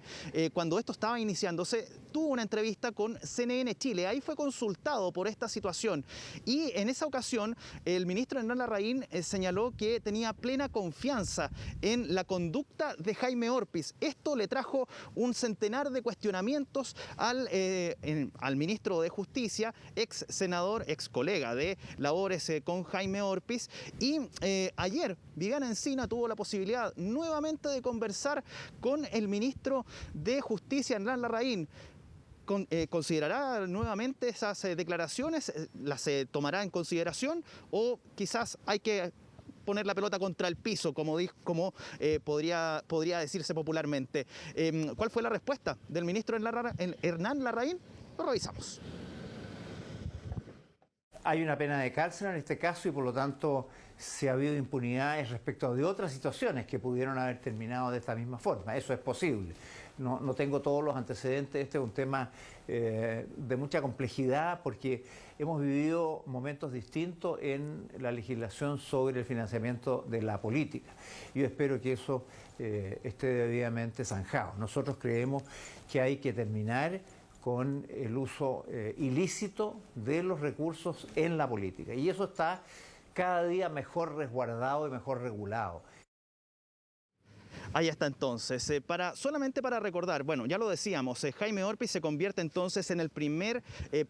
cuando esto estaba iniciándose, tuvo una entrevista con CNN Chile. Ahí fue consultado por esta situación y en esa ocasión el ministro Hernán Larraín señaló que tenía plena confianza en la conducta de Jaime Orpiz. Esto le trajo un centenar de cuestionamientos al ministro de Justicia, ex senador, ex colega de labores con Jaime Orpiz, y ayer Viviana Encina tuvo la posibilidad nuevamente de conversar con el ministro de Justicia, Hernán Larraín. ¿Considerará nuevamente esas declaraciones? ¿Las tomará en consideración? ¿O quizás hay que poner la pelota contra el piso, como podría decirse popularmente? ¿Cuál fue la respuesta del ministro Hernán Larraín? Lo revisamos. Hay una pena de cárcel en este caso y por lo tanto se ha habido impunidades respecto de otras situaciones que pudieron haber terminado de esta misma forma. Eso es posible. No tengo todos los antecedentes. Este es un tema de mucha complejidad porque hemos vivido momentos distintos en la legislación sobre el financiamiento de la política. Yo espero que eso esté debidamente zanjado. Nosotros creemos que hay que terminar con el uso ilícito de los recursos en la política. Y eso está cada día mejor resguardado y mejor regulado. Ahí está entonces. Solamente para recordar, bueno, ya lo decíamos, Jaime Orpiz se convierte entonces en el primer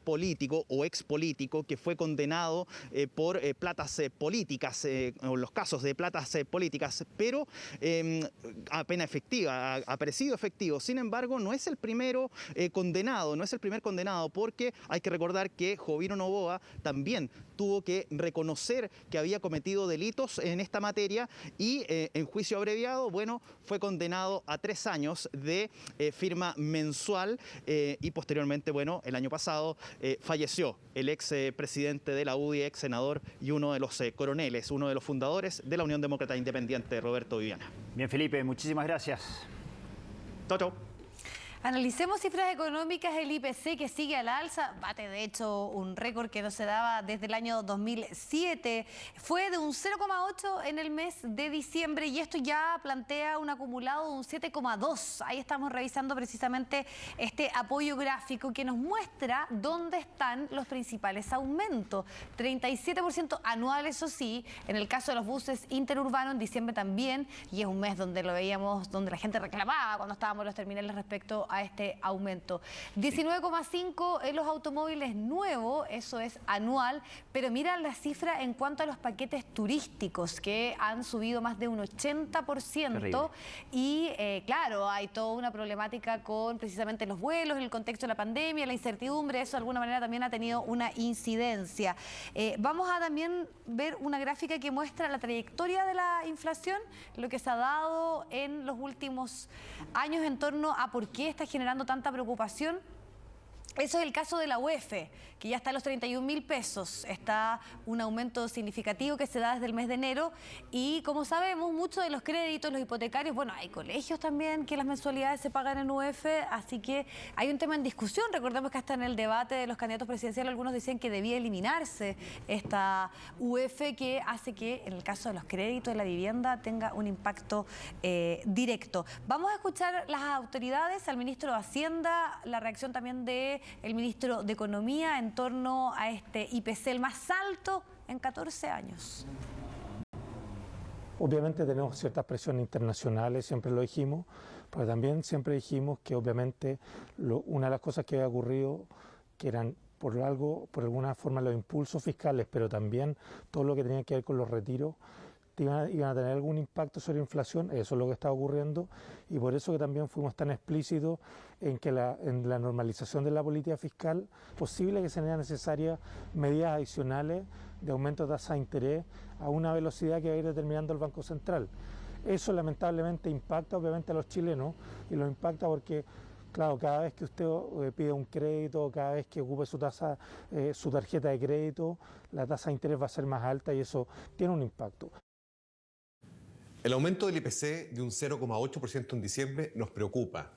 político o expolítico que fue condenado por platas políticas, o los casos de platas políticas, pero a pena efectiva, a presidio efectivo. Sin embargo, no es el primero condenado, no es el primer condenado, porque hay que recordar que Jovino Noboa también tuvo que reconocer que había cometido delitos en esta materia y en juicio abreviado, bueno, fue condenado a 3 años de firma mensual y posteriormente, bueno, el año pasado falleció el ex presidente de la UDI, ex senador y uno de los coroneles, uno de los fundadores de la Unión Demócrata Independiente, Roberto Viviana. Bien, Felipe, muchísimas gracias. Chau, chau. Analicemos cifras económicas. El IPC, que sigue al alza, bate de hecho un récord que no se daba desde el año 2007. Fue de un 0,8 en el mes de diciembre y esto ya plantea un acumulado de un 7,2. Ahí estamos revisando precisamente este apoyo gráfico que nos muestra dónde están los principales aumentos. 37% anual, eso sí, en el caso de los buses interurbanos en diciembre también, y es un mes donde lo veíamos, donde la gente reclamaba cuando estábamos en los terminales respecto a este aumento. 19,5 en los automóviles nuevos, eso es anual, pero mira la cifra en cuanto a los paquetes turísticos, que han subido más de un 80%. Terrible. Y claro, hay toda una problemática con precisamente los vuelos, en el contexto de la pandemia, la incertidumbre, eso de alguna manera también ha tenido una incidencia. Vamos a también ver una gráfica que muestra la trayectoria de la inflación, lo que se ha dado en los últimos años en torno a por qué está generando tanta preocupación. Eso es el caso de la UEF, que ya está a los 31.000 pesos. Está un aumento significativo que se da desde el mes de enero. Y como sabemos, muchos de los créditos, los hipotecarios, bueno, hay colegios también que las mensualidades se pagan en UEF, así que hay un tema en discusión. Recordemos que hasta en el debate de los candidatos presidenciales algunos decían que debía eliminarse esta UEF, que hace que en el caso de los créditos de la vivienda tenga un impacto directo. Vamos a escuchar las autoridades, al ministro de Hacienda, la reacción también de el ministro de Economía en torno a este IPC, el más alto en 14 años. Obviamente tenemos ciertas presiones internacionales, siempre lo dijimos, pero también siempre dijimos que obviamente una de las cosas que había ocurrido, que eran por alguna forma los impulsos fiscales, pero también todo lo que tenía que ver con los retiros, iban a tener algún impacto sobre la inflación. Eso es lo que está ocurriendo, y por eso que también fuimos tan explícitos en que en la normalización de la política fiscal, posible que sean necesarias medidas adicionales de aumento de tasa de interés a una velocidad que va a ir determinando el Banco Central. Eso lamentablemente impacta obviamente a los chilenos, y los impacta porque, claro, cada vez que usted pide un crédito, cada vez que ocupe su tarjeta de crédito, la tasa de interés va a ser más alta y eso tiene un impacto. El aumento del IPC de un 0,8% en diciembre nos preocupa,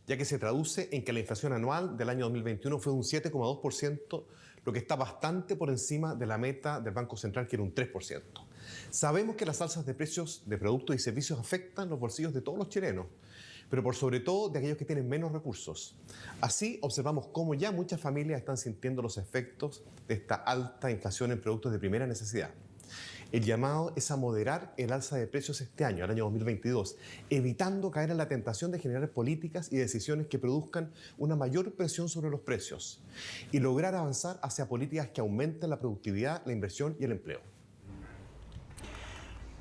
ya que se traduce en que la inflación anual del año 2021 fue de un 7,2%, lo que está bastante por encima de la meta del Banco Central, que era un 3%. Sabemos que las alzas de precios de productos y servicios afectan los bolsillos de todos los chilenos, pero por sobre todo de aquellos que tienen menos recursos. Así observamos cómo ya muchas familias están sintiendo los efectos de esta alta inflación en productos de primera necesidad. El llamado es a moderar el alza de precios este año, el año 2022, evitando caer en la tentación de generar políticas y decisiones que produzcan una mayor presión sobre los precios y lograr avanzar hacia políticas que aumenten la productividad, la inversión y el empleo.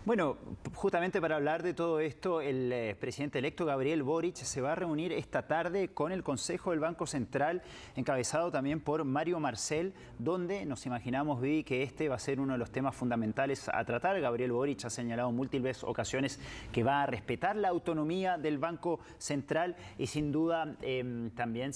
Bueno, justamente para hablar de todo esto, el presidente electo Gabriel Boric se va a reunir esta tarde con el Consejo del Banco Central, encabezado también por Mario Marcel, donde nos imaginamos, Vivi, que este va a ser uno de los temas fundamentales a tratar. Gabriel Boric ha señalado en múltiples ocasiones que va a respetar la autonomía del Banco Central y sin duda también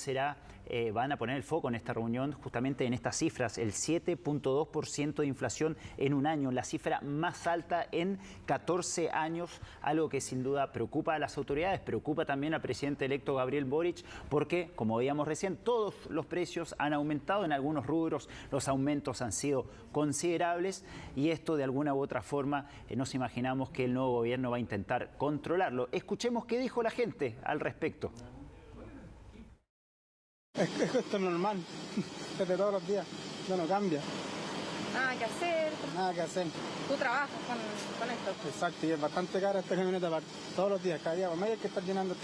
van a poner el foco en esta reunión justamente en estas cifras, el 7,2% de inflación en un año, la cifra más alta en 14 años, algo que sin duda preocupa a las autoridades, preocupa también al presidente electo Gabriel Boric, porque, como veíamos recién, todos los precios han aumentado, en algunos rubros los aumentos han sido considerables, y esto de alguna u otra forma nos imaginamos que el nuevo gobierno va a intentar controlarlo. Escuchemos qué dijo la gente al respecto. Esto es normal, es de todos los días, no cambia. Nada que hacer. Nada que hacer. ¿Tú trabajas con esto? Exacto, y es bastante cara esta camioneta todos los días, cada día por medio hay que estar llenando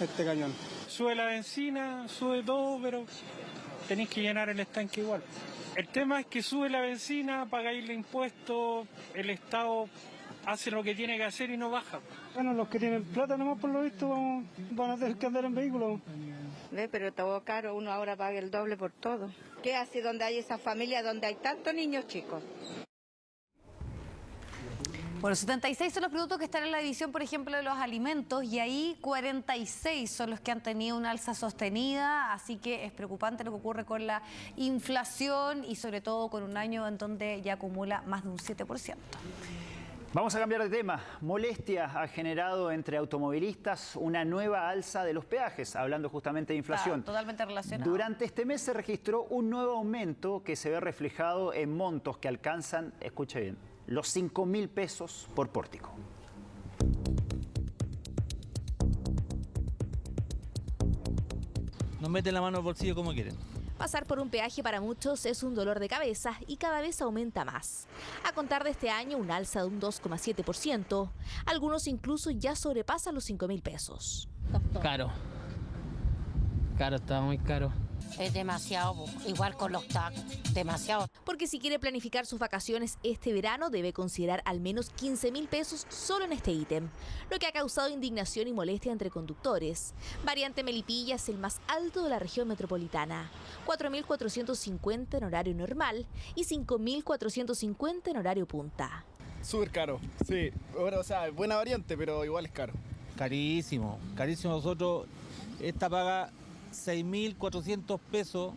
este cañón. Sube la benzina, sube todo, pero tenéis que llenar el estanque igual. El tema es que sube la benzina, pagáis el impuesto, el Estado hace lo que tiene que hacer y no baja. Bueno, los que tienen plata nomás por lo visto van a tener que andar en vehículos. ¿Ve? Pero todo caro, uno ahora paga el doble por todo. ¿Qué hace donde hay esa familia, donde hay tantos niños chicos? Bueno, 76 son los productos que están en la división, por ejemplo, de los alimentos, y ahí 46 son los que han tenido una alza sostenida, así que es preocupante lo que ocurre con la inflación y sobre todo con un año en donde ya acumula más de un 7%. Vamos a cambiar de tema. Molestia ha generado entre automovilistas una nueva alza de los peajes, hablando justamente de inflación. Está totalmente relacionado. Durante este mes se registró un nuevo aumento que se ve reflejado en montos que alcanzan, escuche bien, los 5.000 pesos por pórtico. Nos meten la mano al bolsillo como quieren. Pasar por un peaje para muchos es un dolor de cabeza y cada vez aumenta más. A contar de este año, un alza de un 2,7%. Algunos incluso ya sobrepasan los 5.000 pesos. Caro. Caro, está muy caro. Es demasiado, igual con los taxis, demasiado. Porque si quiere planificar sus vacaciones este verano, debe considerar al menos 15.000 pesos solo en este ítem, lo que ha causado indignación y molestia entre conductores. Variante Melipilla es el más alto de la región metropolitana, 4.450 en horario normal y 5.450 en horario punta. Súper caro, sí. Bueno, o sea, buena variante, pero igual es caro. Carísimo, carísimo. Nosotros, esta paga 6.400 pesos,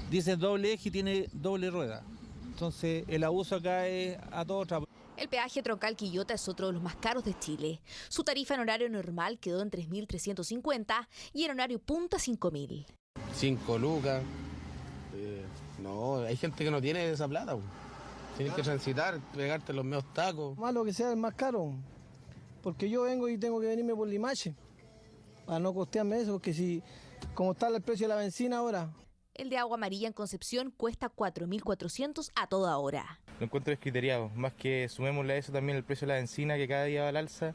dice doble eje y tiene doble rueda. Entonces el abuso acá es a todo trapo. El peaje troncal Quillota es otro de los más caros de Chile. Su tarifa en horario normal quedó en 3.350 y en horario punta 5.000. 5 lucas. No, hay gente que no tiene esa plata. Tienes que transitar, pegarte los medios tacos. Malo que sea el más caro, porque yo vengo y tengo que venirme por Limache, para no costearme eso, porque si... como está el precio de la benzina ahora. El de agua amarilla en Concepción cuesta 4.400 a toda hora. Lo encuentro descriteriado, más que sumémosle a eso también el precio de la benzina que cada día va al alza.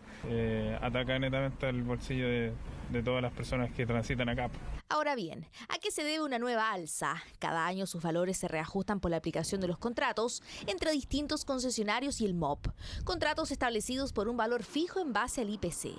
Ataca netamente al bolsillo de todas las personas que transitan acá. Ahora bien, ¿a qué se debe una nueva alza? Cada año sus valores se reajustan por la aplicación de los contratos entre distintos concesionarios y el MOP. Contratos establecidos por un valor fijo en base al IPC.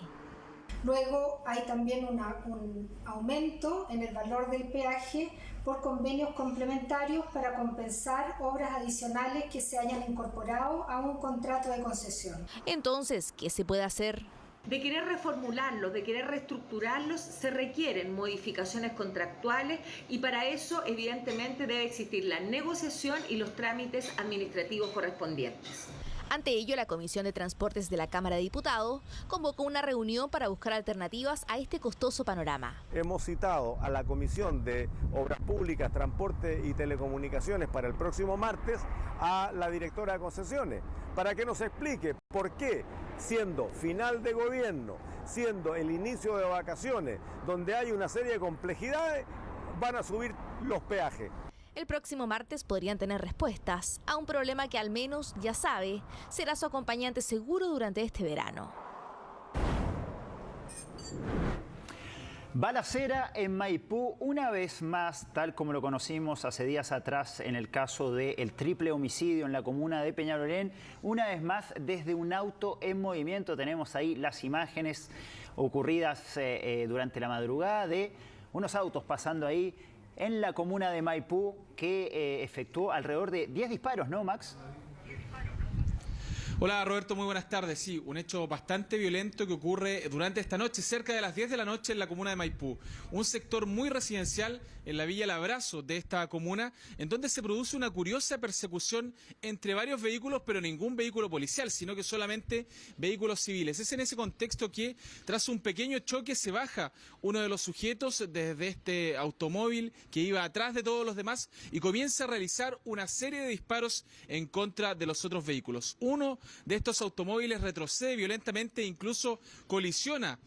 Luego hay también un aumento en el valor del peaje por convenios complementarios para compensar obras adicionales que se hayan incorporado a un contrato de concesión. Entonces, ¿qué se puede hacer? De querer reformularlos, de querer reestructurarlos, se requieren modificaciones contractuales y para eso evidentemente debe existir la negociación y los trámites administrativos correspondientes. Ante ello, la Comisión de Transportes de la Cámara de Diputados convocó una reunión para buscar alternativas a este costoso panorama. Hemos citado a la Comisión de Obras Públicas, Transporte y Telecomunicaciones para el próximo martes a la directora de concesiones para que nos explique por qué, siendo final de gobierno, siendo el inicio de vacaciones, donde hay una serie de complejidades, van a subir los peajes. El próximo martes podrían tener respuestas a un problema que al menos ya sabe será su acompañante seguro durante este verano. Balacera en Maipú, una vez más, tal como lo conocimos hace días atrás en el caso del triple homicidio en la comuna de Peñalolén, una vez más desde un auto en movimiento. Tenemos ahí las imágenes ocurridas durante la madrugada de unos autos pasando ahí en la comuna de Maipú que efectuó alrededor de 10 disparos, ¿no, Max? Hola Roberto, muy buenas tardes. Sí, un hecho bastante violento que ocurre durante esta noche, cerca de las 10 de la noche en la comuna de Maipú. Un sector muy residencial en la Villa El Abrazo de esta comuna, en donde se produce una curiosa persecución entre varios vehículos, pero ningún vehículo policial, sino que solamente vehículos civiles. Es en ese contexto que, tras un pequeño choque, se baja uno de los sujetos desde este automóvil que iba atrás de todos los demás y comienza a realizar una serie de disparos en contra de los otros vehículos. Uno de estos automóviles retrocede violentamente e incluso colisiona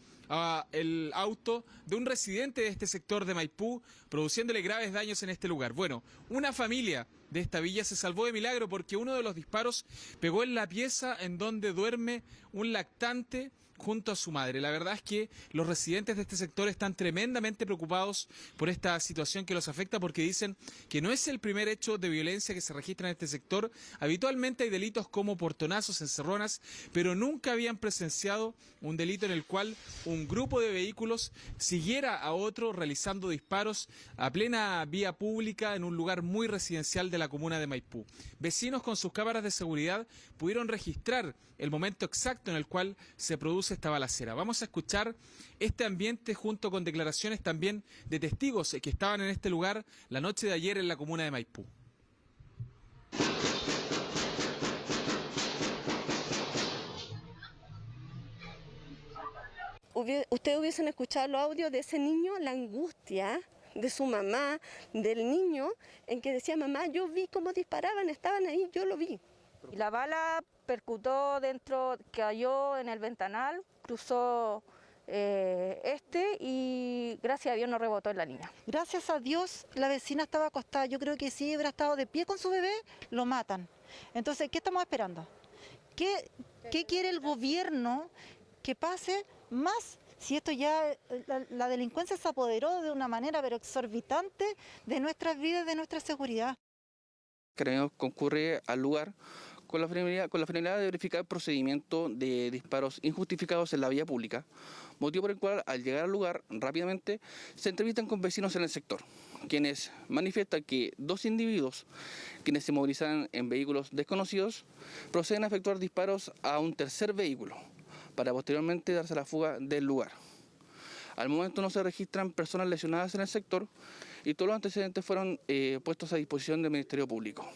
el auto de un residente de este sector de Maipú, produciéndole graves daños en este lugar. Bueno, una familia de esta villa se salvó de milagro porque uno de los disparos pegó en la pieza en donde duerme un lactante junto a su madre. La verdad es que los residentes de este sector están tremendamente preocupados por esta situación que los afecta porque dicen que no es el primer hecho de violencia que se registra en este sector. Habitualmente hay delitos como portonazos, encerronas, pero nunca habían presenciado un delito en el cual un grupo de vehículos siguiera a otro realizando disparos a plena vía pública en un lugar muy residencial de la comuna de Maipú. Vecinos con sus cámaras de seguridad pudieron registrar el momento exacto en el cual se produce esta balacera. Vamos a escuchar este ambiente junto con declaraciones también de testigos que estaban en este lugar la noche de ayer en la comuna de Maipú. ustedes hubiesen escuchado los audios de ese niño, la angustia de su mamá, del niño, en que decía, mamá, yo vi cómo disparaban, estaban ahí, yo lo vi. Y la bala percutó dentro, cayó en el ventanal, cruzó y gracias a Dios no rebotó en la niña. Gracias a Dios la vecina estaba acostada, yo creo que si hubiera estado de pie con su bebé, lo matan. Entonces, ¿qué estamos esperando? ¿Qué quiere el gobierno que pase más? Si esto ya, la delincuencia se apoderó de una manera pero exorbitante de nuestras vidas, de nuestra seguridad. Carabineros concurre al lugar con la finalidad de verificar el procedimiento de disparos injustificados en la vía pública, motivo por el cual al llegar al lugar rápidamente se entrevistan con vecinos en el sector, quienes manifiestan que dos individuos, quienes se movilizan en vehículos desconocidos, proceden a efectuar disparos a un tercer vehículo, para posteriormente darse a la fuga del lugar. Al momento no se registran personas lesionadas en el sector y todos los antecedentes fueron puestos a disposición del Ministerio Público.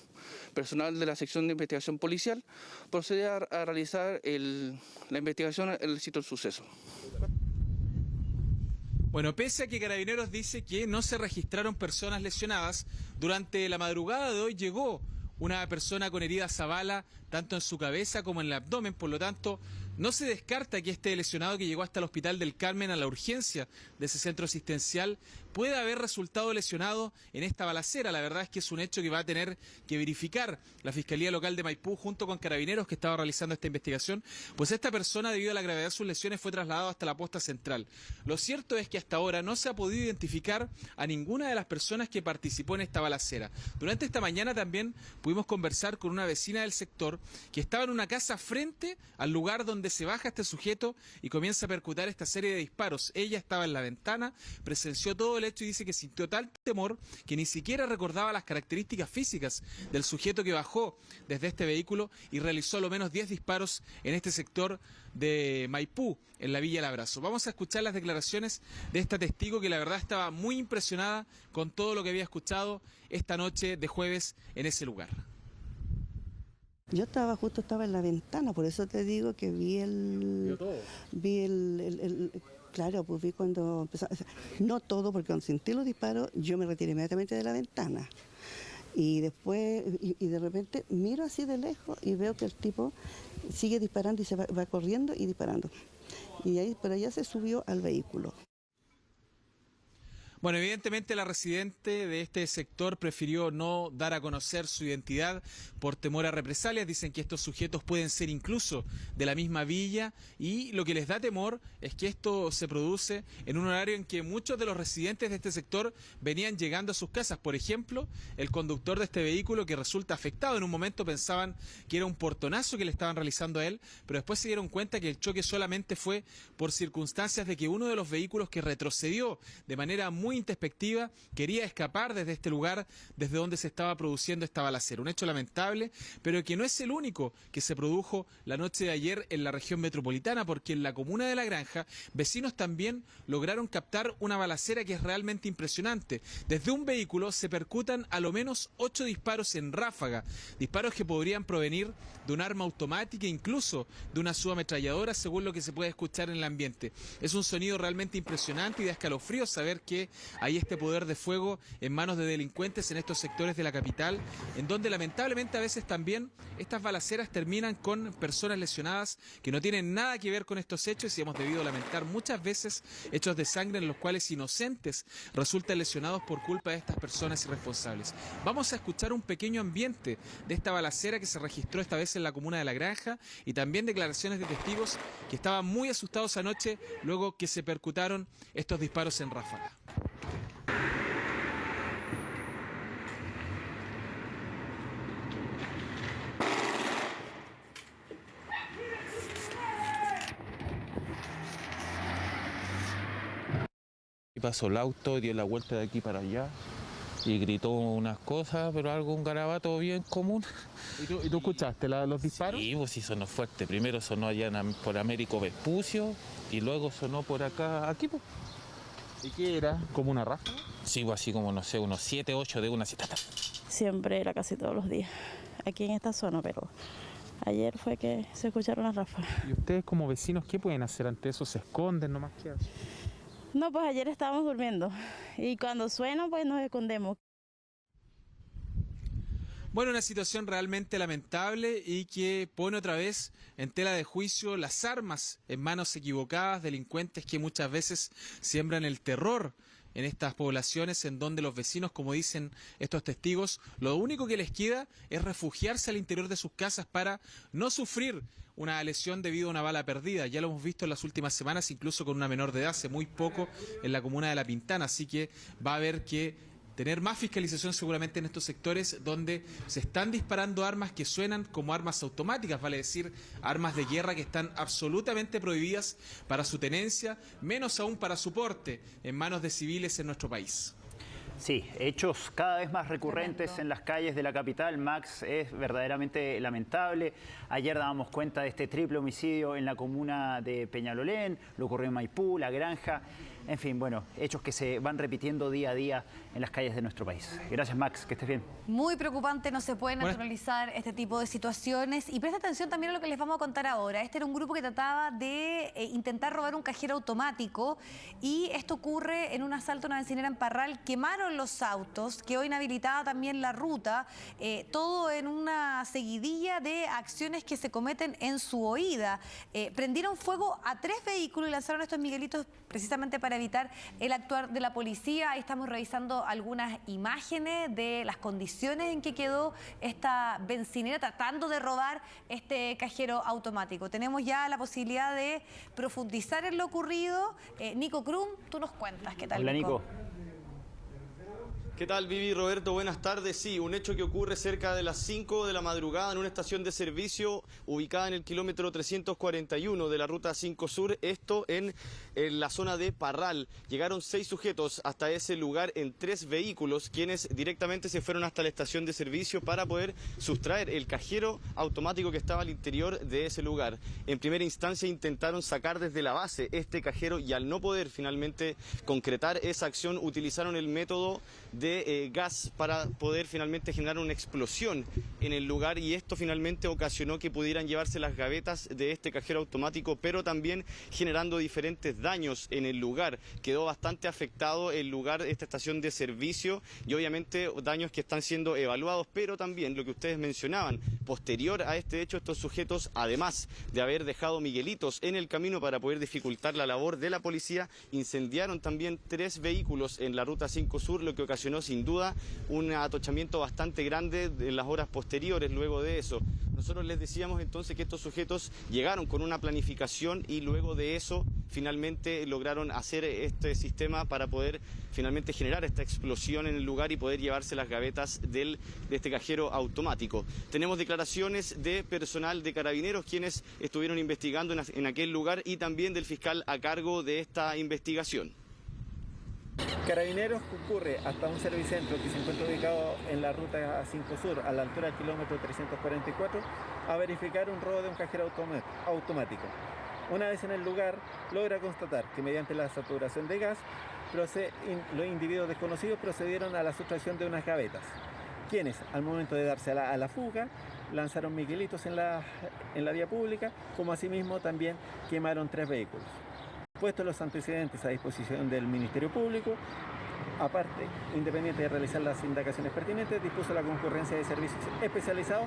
Personal de la sección de investigación policial procede a realizar la investigación en el sitio del suceso. Bueno, pese a que Carabineros dice que no se registraron personas lesionadas, durante la madrugada de hoy llegó una persona con heridas a bala, tanto en su cabeza como en el abdomen, por lo tanto, no se descarta que este lesionado que llegó hasta el Hospital del Carmen a la urgencia de ese centro asistencial pueda haber resultado lesionado en esta balacera. La verdad es que es un hecho que va a tener que verificar la Fiscalía Local de Maipú junto con Carabineros que estaba realizando esta investigación, pues esta persona, debido a la gravedad de sus lesiones, fue trasladado hasta la posta central. Lo cierto es que hasta ahora no se ha podido identificar a ninguna de las personas que participó en esta balacera. Durante esta mañana también pudimos conversar con una vecina del sector que estaba en una casa frente al lugar donde se baja este sujeto y comienza a percutar esta serie de disparos. Ella estaba en la ventana, presenció todo el hecho y dice que sintió tal temor que ni siquiera recordaba las características físicas del sujeto que bajó desde este vehículo y realizó lo menos 10 disparos en este sector de Maipú, en la Villa El Abrazo. Vamos a escuchar las declaraciones de esta testigo que la verdad estaba muy impresionada con todo lo que había escuchado esta noche de jueves en ese lugar. Yo justo estaba en la ventana, por eso te digo que claro, pues vi cuando empezó, no todo, porque cuando sentí los disparos, yo me retiré inmediatamente de la ventana. Y después, y de repente, miro así de lejos y veo que el tipo sigue disparando y se va corriendo y disparando. Y ahí, por allá se subió al vehículo. Bueno, evidentemente la residente de este sector prefirió no dar a conocer su identidad por temor a represalias. Dicen que estos sujetos pueden ser incluso de la misma villa y lo que les da temor es que esto se produce en un horario en que muchos de los residentes de este sector venían llegando a sus casas. Por ejemplo, el conductor de este vehículo que resulta afectado. En un momento pensaban que era un portonazo que le estaban realizando a él, pero después se dieron cuenta que el choque solamente fue por circunstancias de que uno de los vehículos que retrocedió de manera muy introspectiva quería escapar desde este lugar desde donde se estaba produciendo esta balacera. Un hecho lamentable, pero que no es el único que se produjo la noche de ayer en la región metropolitana, porque en la comuna de La Granja, vecinos también lograron captar una balacera que es realmente impresionante. Desde un vehículo se percutan a lo menos 8 disparos en ráfaga, disparos que podrían provenir de un arma automática, incluso de una subametralladora, según lo que se puede escuchar en el ambiente. Es un sonido realmente impresionante y de escalofrío saber que hay este poder de fuego en manos de delincuentes en estos sectores de la capital, en donde lamentablemente a veces también estas balaceras terminan con personas lesionadas que no tienen nada que ver con estos hechos, y hemos debido lamentar muchas veces hechos de sangre en los cuales inocentes resultan lesionados por culpa de estas personas irresponsables. Vamos a escuchar un pequeño ambiente de esta balacera que se registró esta vez en la comuna de La Granja, y también declaraciones de testigos que estaban muy asustados anoche luego que se percutaron estos disparos en ráfaga. Y pasó el auto, dio la vuelta de aquí para allá y gritó unas cosas, pero algo, un garabato bien común. ¿Y tú escuchaste los disparos? Sí, pues sí sonó fuerte. Primero sonó allá por Américo Vespucio y luego sonó por acá, aquí pues. ¿Y qué era? ¿Como una ráfaga? Sí, pues así como, no sé, unos 7, 8 de una cita. Siempre era casi todos los días, aquí en esta zona, pero Ayer fue que se escucharon las ráfagas. ¿Y ustedes como vecinos qué pueden hacer ante eso? ¿Se esconden nomás? ¿Qué hacen? No, pues ayer estábamos durmiendo y cuando suena pues nos escondemos. Bueno, una situación realmente lamentable y que pone otra vez en tela de juicio las armas en manos equivocadas, delincuentes que muchas veces siembran el terror en estas poblaciones en donde los vecinos, como dicen estos testigos, lo único que les queda es refugiarse al interior de sus casas para no sufrir una lesión debido a una bala perdida. Ya lo hemos visto en las últimas semanas, incluso con una menor de edad, hace muy poco en la comuna de La Pintana, así que va a haber que tener más fiscalización seguramente en estos sectores donde se están disparando armas que suenan como armas automáticas, vale decir, armas de guerra que están absolutamente prohibidas para su tenencia, menos aún para su porte en manos de civiles en nuestro país. Sí, hechos cada vez más recurrentes en las calles de la capital, Max, es verdaderamente lamentable. Ayer dábamos cuenta de este triple homicidio en la comuna de Peñalolén, lo ocurrió en Maipú, La Granja. En fin, bueno, hechos que se van repitiendo día a día en las calles de nuestro país. Gracias, Max, que estés bien. Muy preocupante, no se puede naturalizar este tipo de situaciones. Y presta atención también a lo que les vamos a contar ahora. Este era un grupo que trataba de intentar robar un cajero automático y esto ocurre en un asalto a una bencinera en Parral. Quemaron los autos, quedó inhabilitada también la ruta, todo en una seguidilla de acciones que se cometen en su oída. Prendieron fuego a 3 vehículos y lanzaron estos miguelitos precisamente para evitar el actuar de la policía. Ahí estamos revisando algunas imágenes de las condiciones en que quedó esta bencinera tratando de robar este cajero automático. Tenemos ya la posibilidad de profundizar en lo ocurrido. Nico Krum, tú nos cuentas. ¿Qué tal, Hola, Nico? ¿Qué tal, Vivi, Roberto? Buenas tardes. Sí, un hecho que ocurre cerca de las 5 de la madrugada en una estación de servicio ubicada en el kilómetro 341 de la Ruta 5 Sur, esto en la zona de Parral. Llegaron 6 sujetos hasta ese lugar en 3 vehículos, quienes directamente se fueron hasta la estación de servicio para poder sustraer el cajero automático que estaba al interior de ese lugar. En primera instancia intentaron sacar desde la base este cajero y al no poder finalmente concretar esa acción utilizaron el método de gas para poder finalmente generar una explosión en el lugar y esto finalmente ocasionó que pudieran llevarse las gavetas de este cajero automático, pero también generando diferentes daños en el lugar. Quedó bastante afectado el lugar, esta estación de servicio, y obviamente daños que están siendo evaluados, pero también lo que ustedes mencionaban, posterior a este hecho, estos sujetos, además de haber dejado miguelitos en el camino para poder dificultar la labor de la policía, incendiaron también 3 vehículos en la Ruta 5 Sur, lo que ocasionó sin duda un atochamiento bastante grande en las horas posteriores luego de eso. Nosotros les decíamos entonces que estos sujetos llegaron con una planificación y luego de eso finalmente lograron hacer este sistema para poder finalmente generar esta explosión en el lugar y poder llevarse las gavetas de este cajero automático. Tenemos declaraciones de personal de Carabineros quienes estuvieron investigando en aquel lugar y también del fiscal a cargo de esta investigación. Carabineros concurre hasta un servicentro que se encuentra ubicado en la Ruta 5 Sur, a la altura del kilómetro 344, a verificar un robo de un cajero automático. Una vez en el lugar, logra constatar que mediante la saturación de gas, los individuos desconocidos procedieron a la sustracción de unas gavetas, quienes al momento de darse a la fuga, lanzaron miguelitos en la vía pública, como asimismo también quemaron 3 vehículos. Puestos los antecedentes a disposición del Ministerio Público, aparte, independiente de realizar las indagaciones pertinentes, dispuso la concurrencia de servicios especializados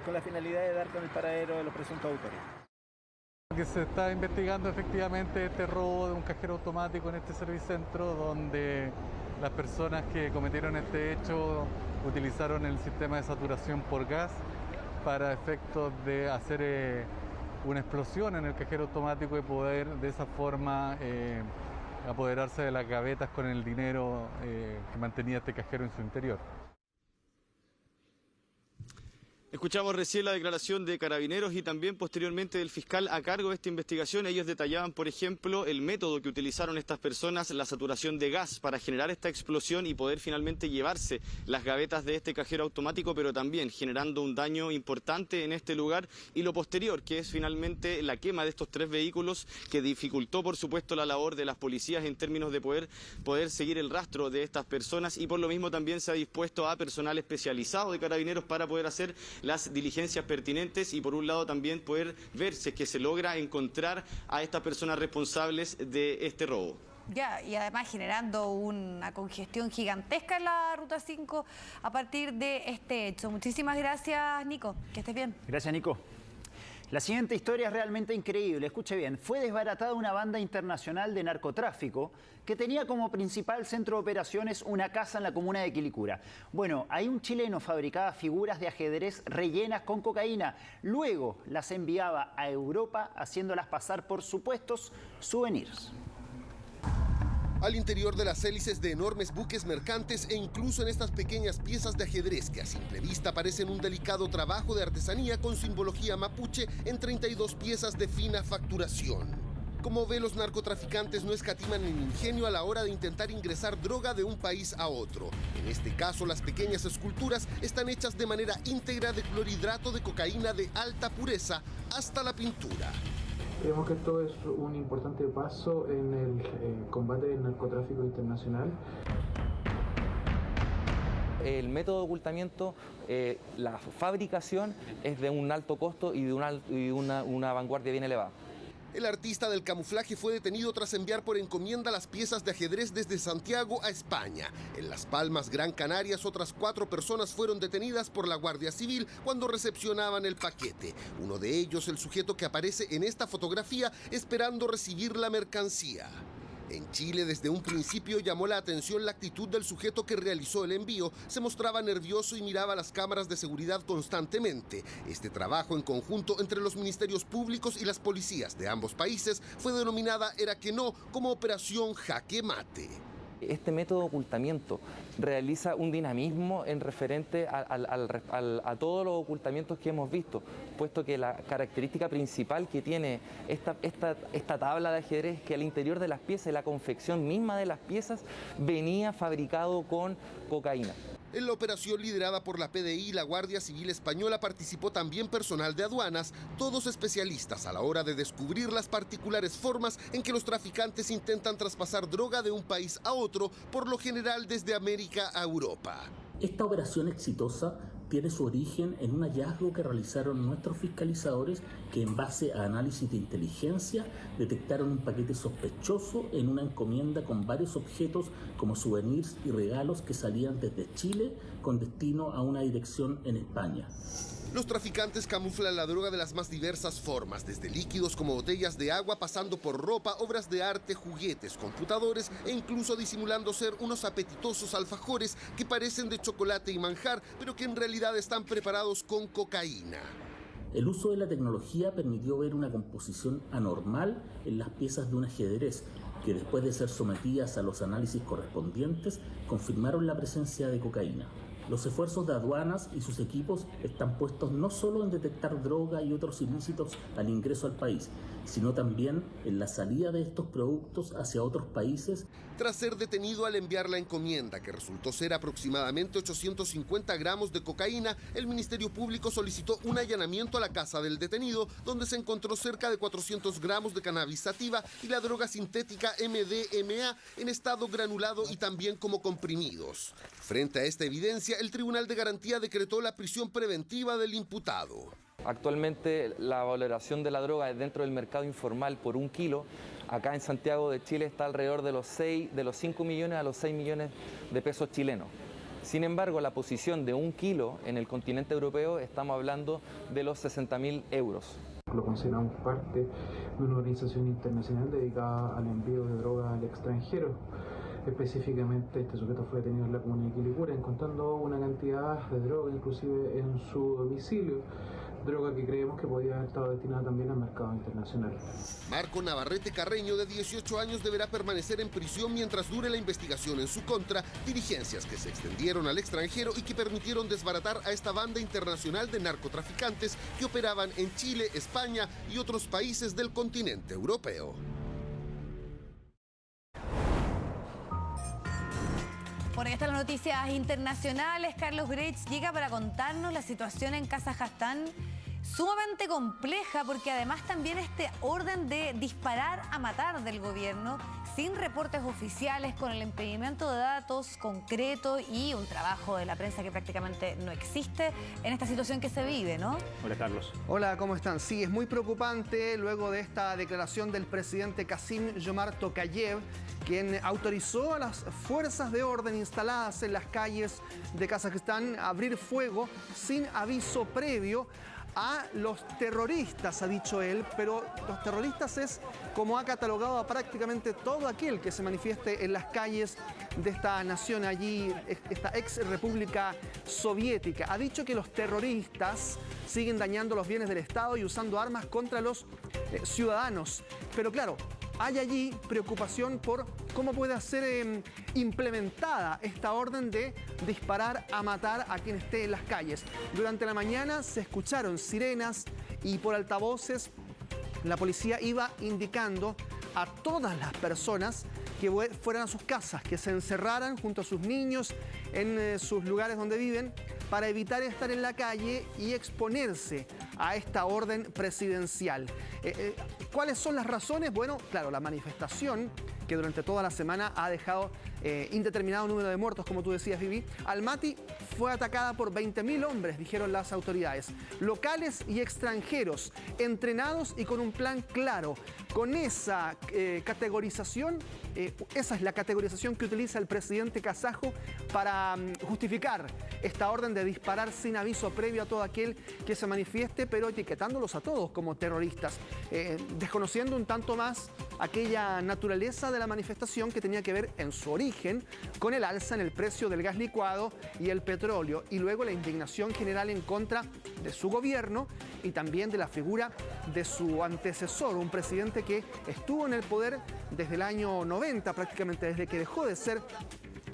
con la finalidad de dar con el paradero de los presuntos autores. Que se está investigando efectivamente este robo de un cajero automático en este servicentro, donde las personas que cometieron este hecho utilizaron el sistema de saturación por gas para efectos de hacer una explosión en el cajero automático y poder de esa forma apoderarse de las gavetas con el dinero que mantenía este cajero en su interior. Escuchamos recién la declaración de Carabineros y también posteriormente del fiscal a cargo de esta investigación. Ellos detallaban, por ejemplo, el método que utilizaron estas personas, la saturación de gas para generar esta explosión y poder finalmente llevarse las gavetas de este cajero automático, pero también generando un daño importante en este lugar. Y lo posterior, que es finalmente la quema de estos 3 vehículos, que dificultó, por supuesto, la labor de las policías en términos de poder seguir el rastro de estas personas. Y por lo mismo también se ha dispuesto a personal especializado de Carabineros para poder hacer las diligencias pertinentes y por un lado también poder ver si es que se logra encontrar a estas personas responsables de este robo. Ya, y además generando una congestión gigantesca en la Ruta 5 a partir de este hecho. Muchísimas gracias, Nico. Que estés bien. Gracias, Nico. La siguiente historia es realmente increíble. Escuche bien. Fue desbaratada una banda internacional de narcotráfico que tenía como principal centro de operaciones una casa en la comuna de Quilicura. Bueno, ahí un chileno fabricaba figuras de ajedrez rellenas con cocaína. Luego las enviaba a Europa haciéndolas pasar por supuestos souvenirs. Al interior de las hélices de enormes buques mercantes e incluso en estas pequeñas piezas de ajedrez que a simple vista parecen un delicado trabajo de artesanía con simbología mapuche en 32 piezas de fina facturación. Como ve, los narcotraficantes no escatiman en ingenio a la hora de intentar ingresar droga de un país a otro. En este caso, las pequeñas esculturas están hechas de manera íntegra de clorhidrato de cocaína de alta pureza hasta la pintura. Creemos que esto es un importante paso en el combate del narcotráfico internacional. El método de ocultamiento, la fabricación es de un alto costo y de una vanguardia bien elevada. El artista del camuflaje fue detenido tras enviar por encomienda las piezas de ajedrez desde Santiago a España. En Las Palmas, Gran Canarias, otras 4 personas fueron detenidas por la Guardia Civil cuando recepcionaban el paquete. Uno de ellos, el sujeto que aparece en esta fotografía, esperando recibir la mercancía. En Chile, desde un principio llamó la atención la actitud del sujeto que realizó el envío. Se mostraba nervioso y miraba las cámaras de seguridad constantemente. Este trabajo en conjunto entre los ministerios públicos y las policías de ambos países fue denominada, era que no, como Operación Jaque Mate. Este método de ocultamiento realiza un dinamismo en referente a todos los ocultamientos que hemos visto, puesto que la característica principal que tiene esta tabla de ajedrez es que al interior de las piezas y la confección misma de las piezas venía fabricado con cocaína. En la operación liderada por la PDI y la Guardia Civil Española participó también personal de aduanas, todos especialistas a la hora de descubrir las particulares formas en que los traficantes intentan traspasar droga de un país a otro, por lo general desde América a Europa. Esta operación exitosa tiene su origen en un hallazgo que realizaron nuestros fiscalizadores que en base a análisis de inteligencia detectaron un paquete sospechoso en una encomienda con varios objetos como souvenirs y regalos que salían desde Chile con destino a una dirección en España. Los traficantes camuflan la droga de las más diversas formas, desde líquidos como botellas de agua, pasando por ropa, obras de arte, juguetes, computadores e incluso disimulando ser unos apetitosos alfajores que parecen de chocolate y manjar, pero que en realidad están preparados con cocaína. El uso de la tecnología permitió ver una composición anormal en las piezas de un ajedrez, que después de ser sometidas a los análisis correspondientes, confirmaron la presencia de cocaína. Los esfuerzos de aduanas y sus equipos están puestos no solo en detectar droga y otros ilícitos al ingreso al país, sino también en la salida de estos productos hacia otros países. Tras ser detenido al enviar la encomienda, que resultó ser aproximadamente 850 gramos de cocaína, el Ministerio Público solicitó un allanamiento a la casa del detenido, donde se encontró cerca de 400 gramos de cannabis sativa y la droga sintética MDMA en estado granulado y también como comprimidos. Frente a esta evidencia, el Tribunal de Garantía decretó la prisión preventiva del imputado. Actualmente la valoración de la droga dentro del mercado informal por 1 kilo, acá en Santiago de Chile está alrededor de los 5 millones a los 6 millones de pesos chilenos. Sin embargo, la posición de 1 kilo en el continente europeo, estamos hablando de los 60.000 euros. Lo consideramos parte de una organización internacional dedicada al envío de droga al extranjero. Específicamente, este sujeto fue detenido en la comuna de Quilicura, encontrando una cantidad de droga, inclusive en su domicilio, droga que creemos que podía haber estado destinada también al mercado internacional. Marco Navarrete Carreño, de 18 años, deberá permanecer en prisión mientras dure la investigación en su contra, diligencias que se extendieron al extranjero y que permitieron desbaratar a esta banda internacional de narcotraficantes que operaban en Chile, España y otros países del continente europeo. Por ahí están las noticias internacionales. Carlos Greitz llega para contarnos la situación en Kazajstán. sumamente compleja, porque además también este orden de disparar a matar del gobierno, sin reportes oficiales, con el impedimento de datos concretos y un trabajo de la prensa que prácticamente no existe en esta situación que se vive, ¿no? Hola, Carlos. Hola, ¿cómo están? Sí, es muy preocupante luego de esta declaración del presidente Kassym-Jomart Tokayev, quien autorizó a las fuerzas de orden instaladas en las calles de Kazajistán a abrir fuego sin aviso previo a los terroristas, ha dicho él, pero los terroristas es como ha catalogado a prácticamente todo aquel que se manifieste en las calles de esta nación allí, esta ex república soviética. Ha dicho que los terroristas siguen dañando los bienes del Estado y usando armas contra los ciudadanos. Pero claro, hay allí preocupación por cómo puede ser implementada esta orden de disparar a matar a quien esté en las calles. Durante la mañana se escucharon sirenas y por altavoces la policía iba indicando a todas las personas que fueran a sus casas, que se encerraran junto a sus niños en sus lugares donde viven para evitar estar en la calle y exponerse a esta orden presidencial. ¿Cuáles son las razones? Bueno, claro, la manifestación que durante toda la semana ha dejado indeterminado número de muertos, como tú decías, Vivi. Almaty fue atacada por 20.000 hombres, dijeron las autoridades, locales y extranjeros, entrenados y con un plan claro. Con esa categorización, esa es la categorización que utiliza el presidente kazajo para justificar esta orden de disparar sin aviso previo a todo aquel que se manifieste, pero etiquetándolos a todos como terroristas, desconociendo un tanto más aquella naturaleza de la manifestación que tenía que ver en su origen con el alza en el precio del gas licuado y el petróleo, y luego la indignación general en contra de su gobierno y también de la figura de su antecesor, un presidente que estuvo en el poder desde el año 90, prácticamente desde que dejó de ser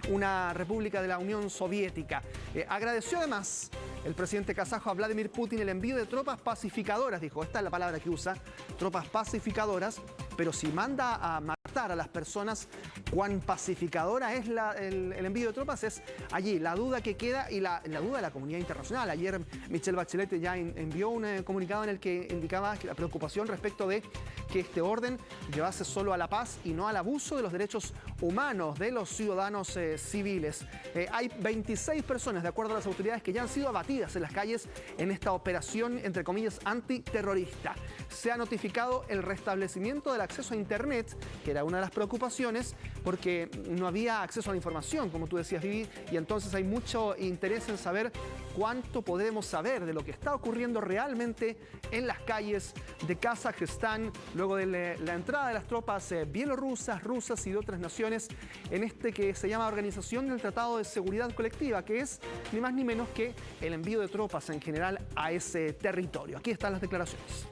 una república de la Unión Soviética. Agradeció además el presidente kazajo a Vladimir Putin el envío de tropas pacificadoras, dijo, esta es la palabra que usa, tropas pacificadoras, pero si manda a matar a las personas, cuán pacificadora es el envío de tropas, es allí la duda que queda y la duda de la comunidad internacional. Ayer Michelle Bachelet ya envió un comunicado en el que indicaba la preocupación respecto de que este orden llevase solo a la paz y no al abuso de los derechos humanos de los ciudadanos civiles. Hay 26 personas, de acuerdo a las autoridades, que ya han sido abatidas en las calles en esta operación, entre comillas, antiterrorista. Se ha notificado el restablecimiento del acceso a Internet, que era una de las preocupaciones, porque no había acceso a la información, como tú decías, Vivi, y entonces hay mucho interés en saber cuánto podemos saber de lo que está ocurriendo realmente en las calles de Kazajistán, luego de la entrada de las tropas bielorrusas, rusas y de otras naciones en este que se llama Organización del Tratado de Seguridad Colectiva, que es ni más ni menos que el envío de tropas en general a ese territorio. Aquí están las declaraciones.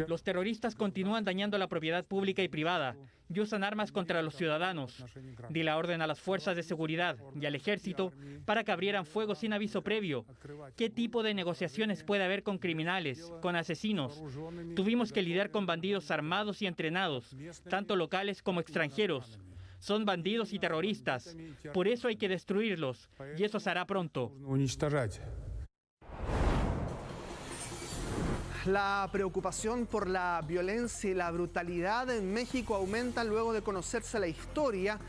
Los terroristas continúan dañando la propiedad pública y privada y usan armas contra los ciudadanos. Di la orden a las fuerzas de seguridad y al ejército para que abrieran fuego sin aviso previo. ¿Qué tipo de negociaciones puede haber con criminales, con asesinos? Tuvimos que lidiar con bandidos armados y entrenados, tanto locales como extranjeros. Son bandidos y terroristas. Por eso hay que destruirlos, y eso se hará pronto. La preocupación por la violencia y la brutalidad en México aumenta luego de conocerse la historia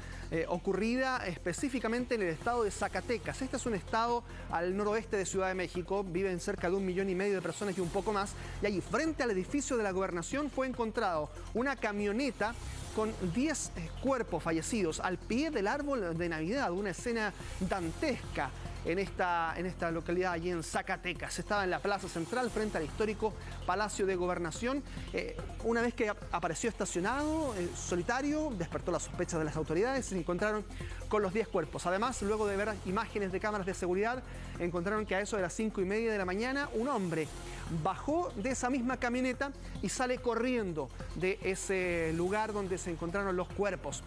ocurrida específicamente en el estado de Zacatecas. Este es un estado al noroeste de Ciudad de México, viven cerca de 1,5 millones de personas y un poco más, y allí frente al edificio de la gobernación fue encontrado una camioneta con 10 cuerpos fallecidos al pie del árbol de Navidad, una escena dantesca en esta localidad allí en Zacatecas. Estaba en la plaza central frente al histórico Palacio de Gobernación. Una vez que apareció estacionado, solitario, despertó las sospechas de las autoridades y se encontraron con los 10 cuerpos. Además, luego de ver imágenes de cámaras de seguridad, encontraron que a eso de las 5:30 de la mañana, un hombre bajó de esa misma camioneta y sale corriendo de ese lugar donde se encontraron los cuerpos.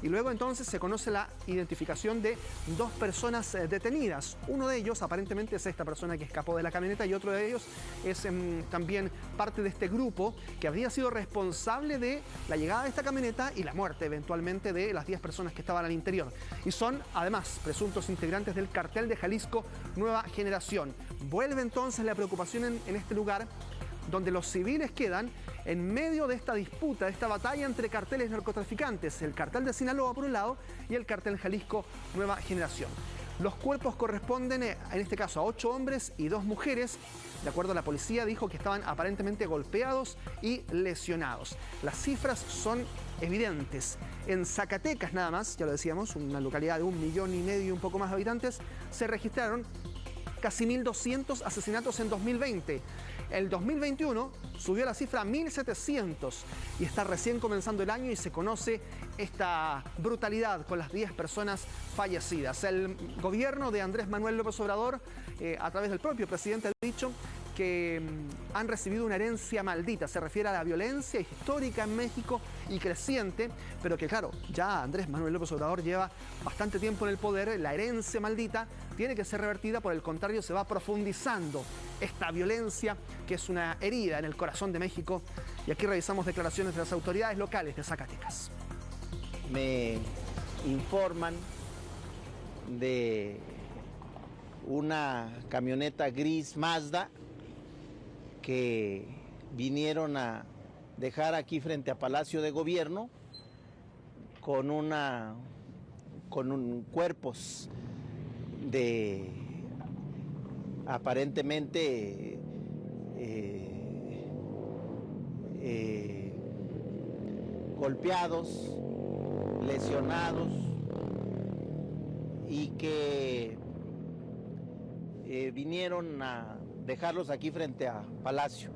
y luego entonces se conoce la identificación de 2 personas detenidas. Uno de ellos aparentemente es esta persona que escapó de la camioneta y otro de ellos es también parte de este grupo que habría sido responsable de la llegada de esta camioneta y la muerte eventualmente de las 10 personas que estaban al interior. Y son además presuntos integrantes del cartel de Jalisco Nueva Generación. Vuelve entonces la preocupación en este lugar, donde los civiles quedan en medio de esta disputa, de esta batalla entre carteles narcotraficantes, el cartel de Sinaloa por un lado y el cartel Jalisco Nueva Generación. Los cuerpos corresponden, en este caso, a 8 hombres y 2 mujeres. De acuerdo a la policía, dijo que estaban aparentemente golpeados y lesionados. Las cifras son evidentes. En Zacatecas nada más, ya lo decíamos, una localidad de 1,5 millones y un poco más de habitantes, se registraron casi 1.200 asesinatos en 2020. El 2021 subió la cifra a 1.700 y está recién comenzando el año y se conoce esta brutalidad con las 10 personas fallecidas. El gobierno de Andrés Manuel López Obrador, a través del propio presidente, ha dicho que han recibido una herencia maldita. Se refiere a la violencia histórica en México y creciente, pero que claro, ya Andrés Manuel López Obrador lleva bastante tiempo en el poder. La herencia maldita tiene que ser revertida, por el contrario se va profundizando esta violencia que es una herida en el corazón de México. Y aquí revisamos declaraciones de las autoridades locales de Zacatecas. Me informan de una camioneta gris Mazda que vinieron a dejar aquí frente a Palacio de Gobierno con cuerpos de aparentemente golpeados, lesionados y que vinieron a dejarlos aquí frente a Palacio.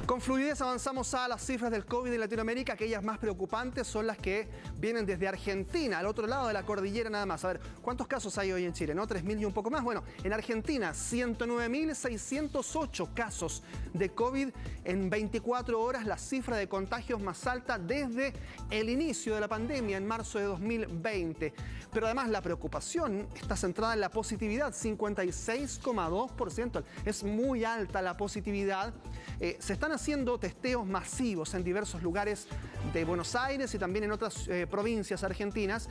Con fluidez avanzamos a las cifras del COVID en Latinoamérica. Aquellas más preocupantes son las que vienen desde Argentina, al otro lado de la cordillera nada más. A ver, ¿cuántos casos hay hoy en Chile? ¿No? 3.000 y un poco más. Bueno, en Argentina, 109.608 casos de COVID en 24 horas, la cifra de contagios más alta desde el inicio de la pandemia en marzo de 2020. Pero además la preocupación está centrada en la positividad, 56,2%. Es muy alta la positividad. Se están haciendo testeos masivos en diversos lugares de Buenos Aires y también en otras provincias argentinas,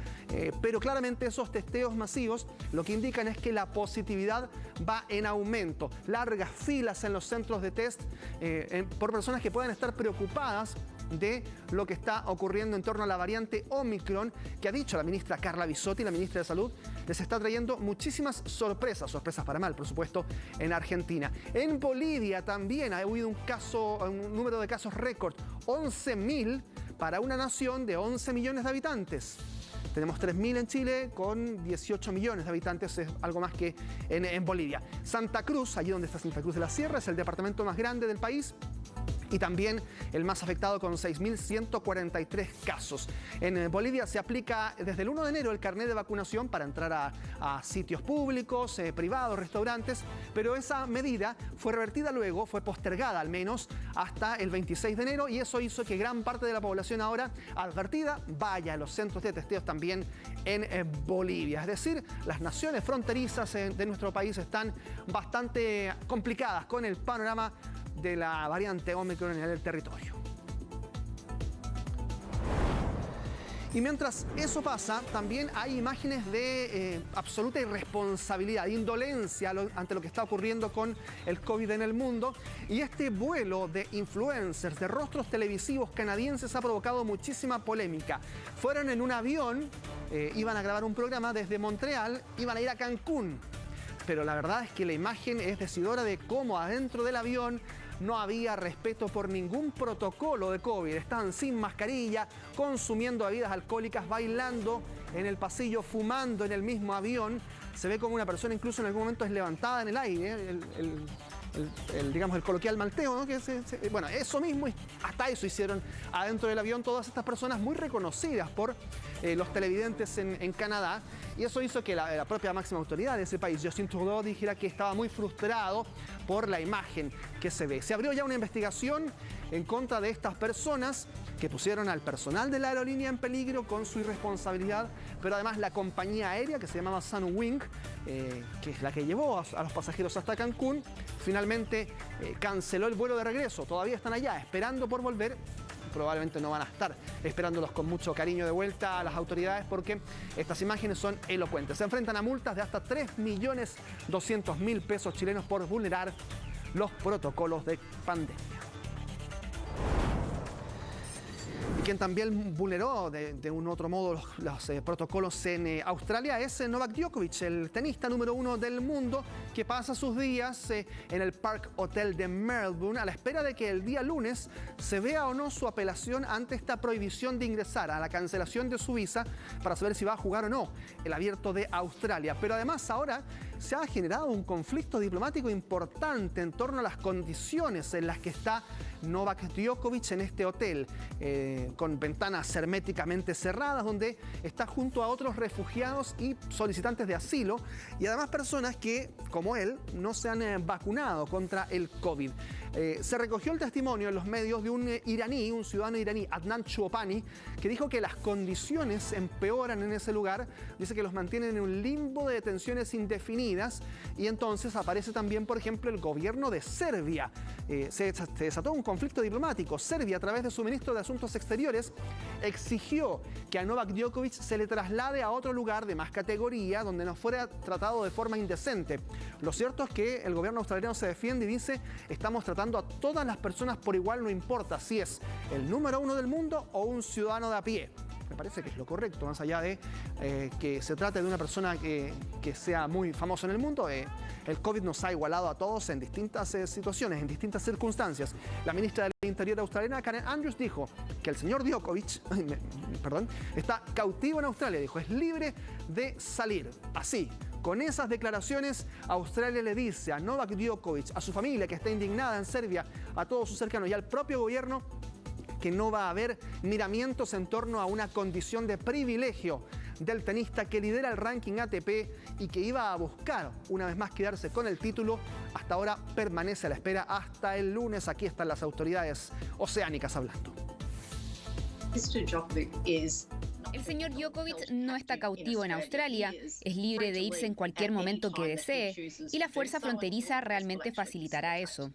pero claramente esos testeos masivos lo que indican es que la positividad va en aumento. Largas filas en los centros de test por personas que puedan estar preocupadas de lo que está ocurriendo en torno a la variante Omicron, que ha dicho la ministra Carla Bisotti, la ministra de Salud, les está trayendo muchísimas sorpresas para mal, por supuesto, en Argentina. En Bolivia también ha habido un número de casos récord, 11.000 para una nación de 11 millones de habitantes. Tenemos 3.000 en Chile con 18 millones de habitantes, es algo más que en Bolivia. Santa Cruz, allí donde está Santa Cruz de la Sierra, es el departamento más grande del país y también el más afectado con 6.143 casos. En Bolivia se aplica desde el 1 de enero el carnet de vacunación para entrar a sitios públicos, privados, restaurantes, pero esa medida fue revertida luego, fue postergada al menos hasta el 26 de enero y eso hizo que gran parte de la población ahora advertida vaya a los centros de testeos también en Bolivia. Es decir, las naciones fronterizas de nuestro país están bastante complicadas con el panorama de la variante Omicron en el territorio. Y mientras eso pasa, también hay imágenes de absoluta irresponsabilidad, indolencia ante lo que está ocurriendo con el COVID en el mundo. Y este vuelo de influencers, de rostros televisivos canadienses ha provocado muchísima polémica. Fueron en un avión, iban a grabar un programa desde Montreal, iban a ir a Cancún. Pero la verdad es que la imagen es decidora de cómo adentro del avión no había respeto por ningún protocolo de COVID. Estaban sin mascarilla, consumiendo bebidas alcohólicas, bailando en el pasillo, fumando en el mismo avión. Se ve como una persona incluso en algún momento es levantada en el aire, digamos el coloquial malteo, ¿no? Bueno, eso mismo, hasta eso hicieron adentro del avión todas estas personas muy reconocidas por los televidentes en Canadá, y eso hizo que la propia máxima autoridad de ese país, Justin Trudeau, dijera que estaba muy frustrado por la imagen que se ve. Se abrió ya una investigación en contra de estas personas que pusieron al personal de la aerolínea en peligro con su irresponsabilidad, pero además la compañía aérea que se llamaba Sunwing, que es la que llevó a los pasajeros hasta Cancún, finalmente canceló el vuelo de regreso. Todavía están allá esperando por volver. Probablemente no van a estar esperándolos con mucho cariño de vuelta a las autoridades, porque estas imágenes son elocuentes. Se enfrentan a multas de hasta 3.200.000 pesos chilenos por vulnerar los protocolos de pandemia. Y quien también vulneró de un otro modo los protocolos en Australia es Novak Djokovic, el tenista número 1 del mundo, que pasa sus días en el Park Hotel de Melbourne a la espera de que el día lunes se vea o no su apelación ante esta prohibición de ingresar, a la cancelación de su visa, para saber si va a jugar o no el Abierto de Australia. Pero además ahora se ha generado un conflicto diplomático importante en torno a las condiciones en las que está Novak Djokovic en este hotel, con ventanas herméticamente cerradas, donde está junto a otros refugiados y solicitantes de asilo, y además personas que, como él, no se han vacunado contra el COVID. Se recogió el testimonio en los medios de un iraní, un ciudadano iraní, Adnan Chopani, que dijo que las condiciones empeoran en ese lugar. Dice que los mantienen en un limbo de detenciones indefinidas, y entonces aparece también, por ejemplo, el gobierno de Serbia. Se desató un conflicto diplomático. Serbia, a través de su ministro de Asuntos Exteriores, exigió que a Novak Djokovic se le traslade a otro lugar de más categoría, donde no fuera tratado de forma indecente. Lo cierto es que el gobierno australiano se defiende y dice: estamos tratando a todas las personas por igual, no importa si es el número 1 del mundo o un ciudadano de a pie. Me parece que es lo correcto, más allá de que se trate de una persona que sea muy famosa en el mundo. El COVID nos ha igualado a todos en distintas situaciones, en distintas circunstancias. La ministra del Interior australiana, Karen Andrews, dijo que el señor Djokovic, está cautivo en Australia. Dijo, es libre de salir. Así, con esas declaraciones, Australia le dice a Novak Djokovic, a su familia que está indignada en Serbia, a todos sus cercanos y al propio gobierno, que no va a haber miramientos en torno a una condición de privilegio del tenista que lidera el ranking ATP y que iba a buscar una vez más quedarse con el título. Hasta ahora permanece a la espera hasta el lunes. Aquí están las autoridades oceánicas hablando. El señor Djokovic no está cautivo en Australia, es libre de irse en cualquier momento que desee, y la fuerza fronteriza realmente facilitará eso.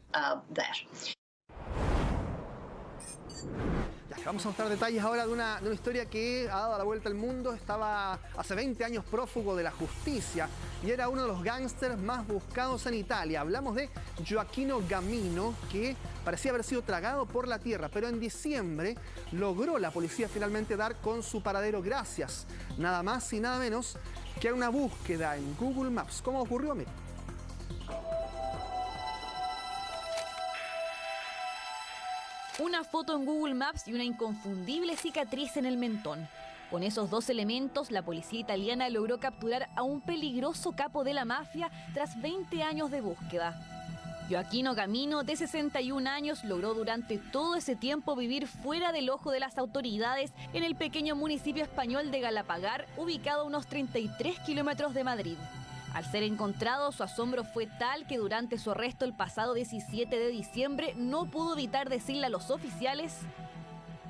Vamos a mostrar detalles ahora de una historia que ha dado la vuelta al mundo. Estaba hace 20 años prófugo de la justicia y era uno de los gángsters más buscados en Italia. Hablamos de Gioacchino Gamino, que parecía haber sido tragado por la tierra, pero en diciembre logró la policía finalmente dar con su paradero gracias nada más y nada menos que a una búsqueda en Google Maps. ¿Cómo ocurrió? Mira. Una foto en Google Maps y una inconfundible cicatriz en el mentón. Con esos dos elementos, la policía italiana logró capturar a un peligroso capo de la mafia tras 20 años de búsqueda. Gioacchino Gamino, de 61 años, logró durante todo ese tiempo vivir fuera del ojo de las autoridades en el pequeño municipio español de Galapagar, ubicado a unos 33 kilómetros de Madrid. Al ser encontrado, su asombro fue tal que durante su arresto el pasado 17 de diciembre no pudo evitar decirle a los oficiales: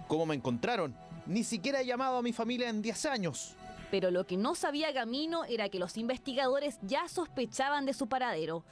¿cómo me encontraron? Ni siquiera he llamado a mi familia en 10 años. Pero lo que no sabía Gamino era que los investigadores ya sospechaban de su paradero.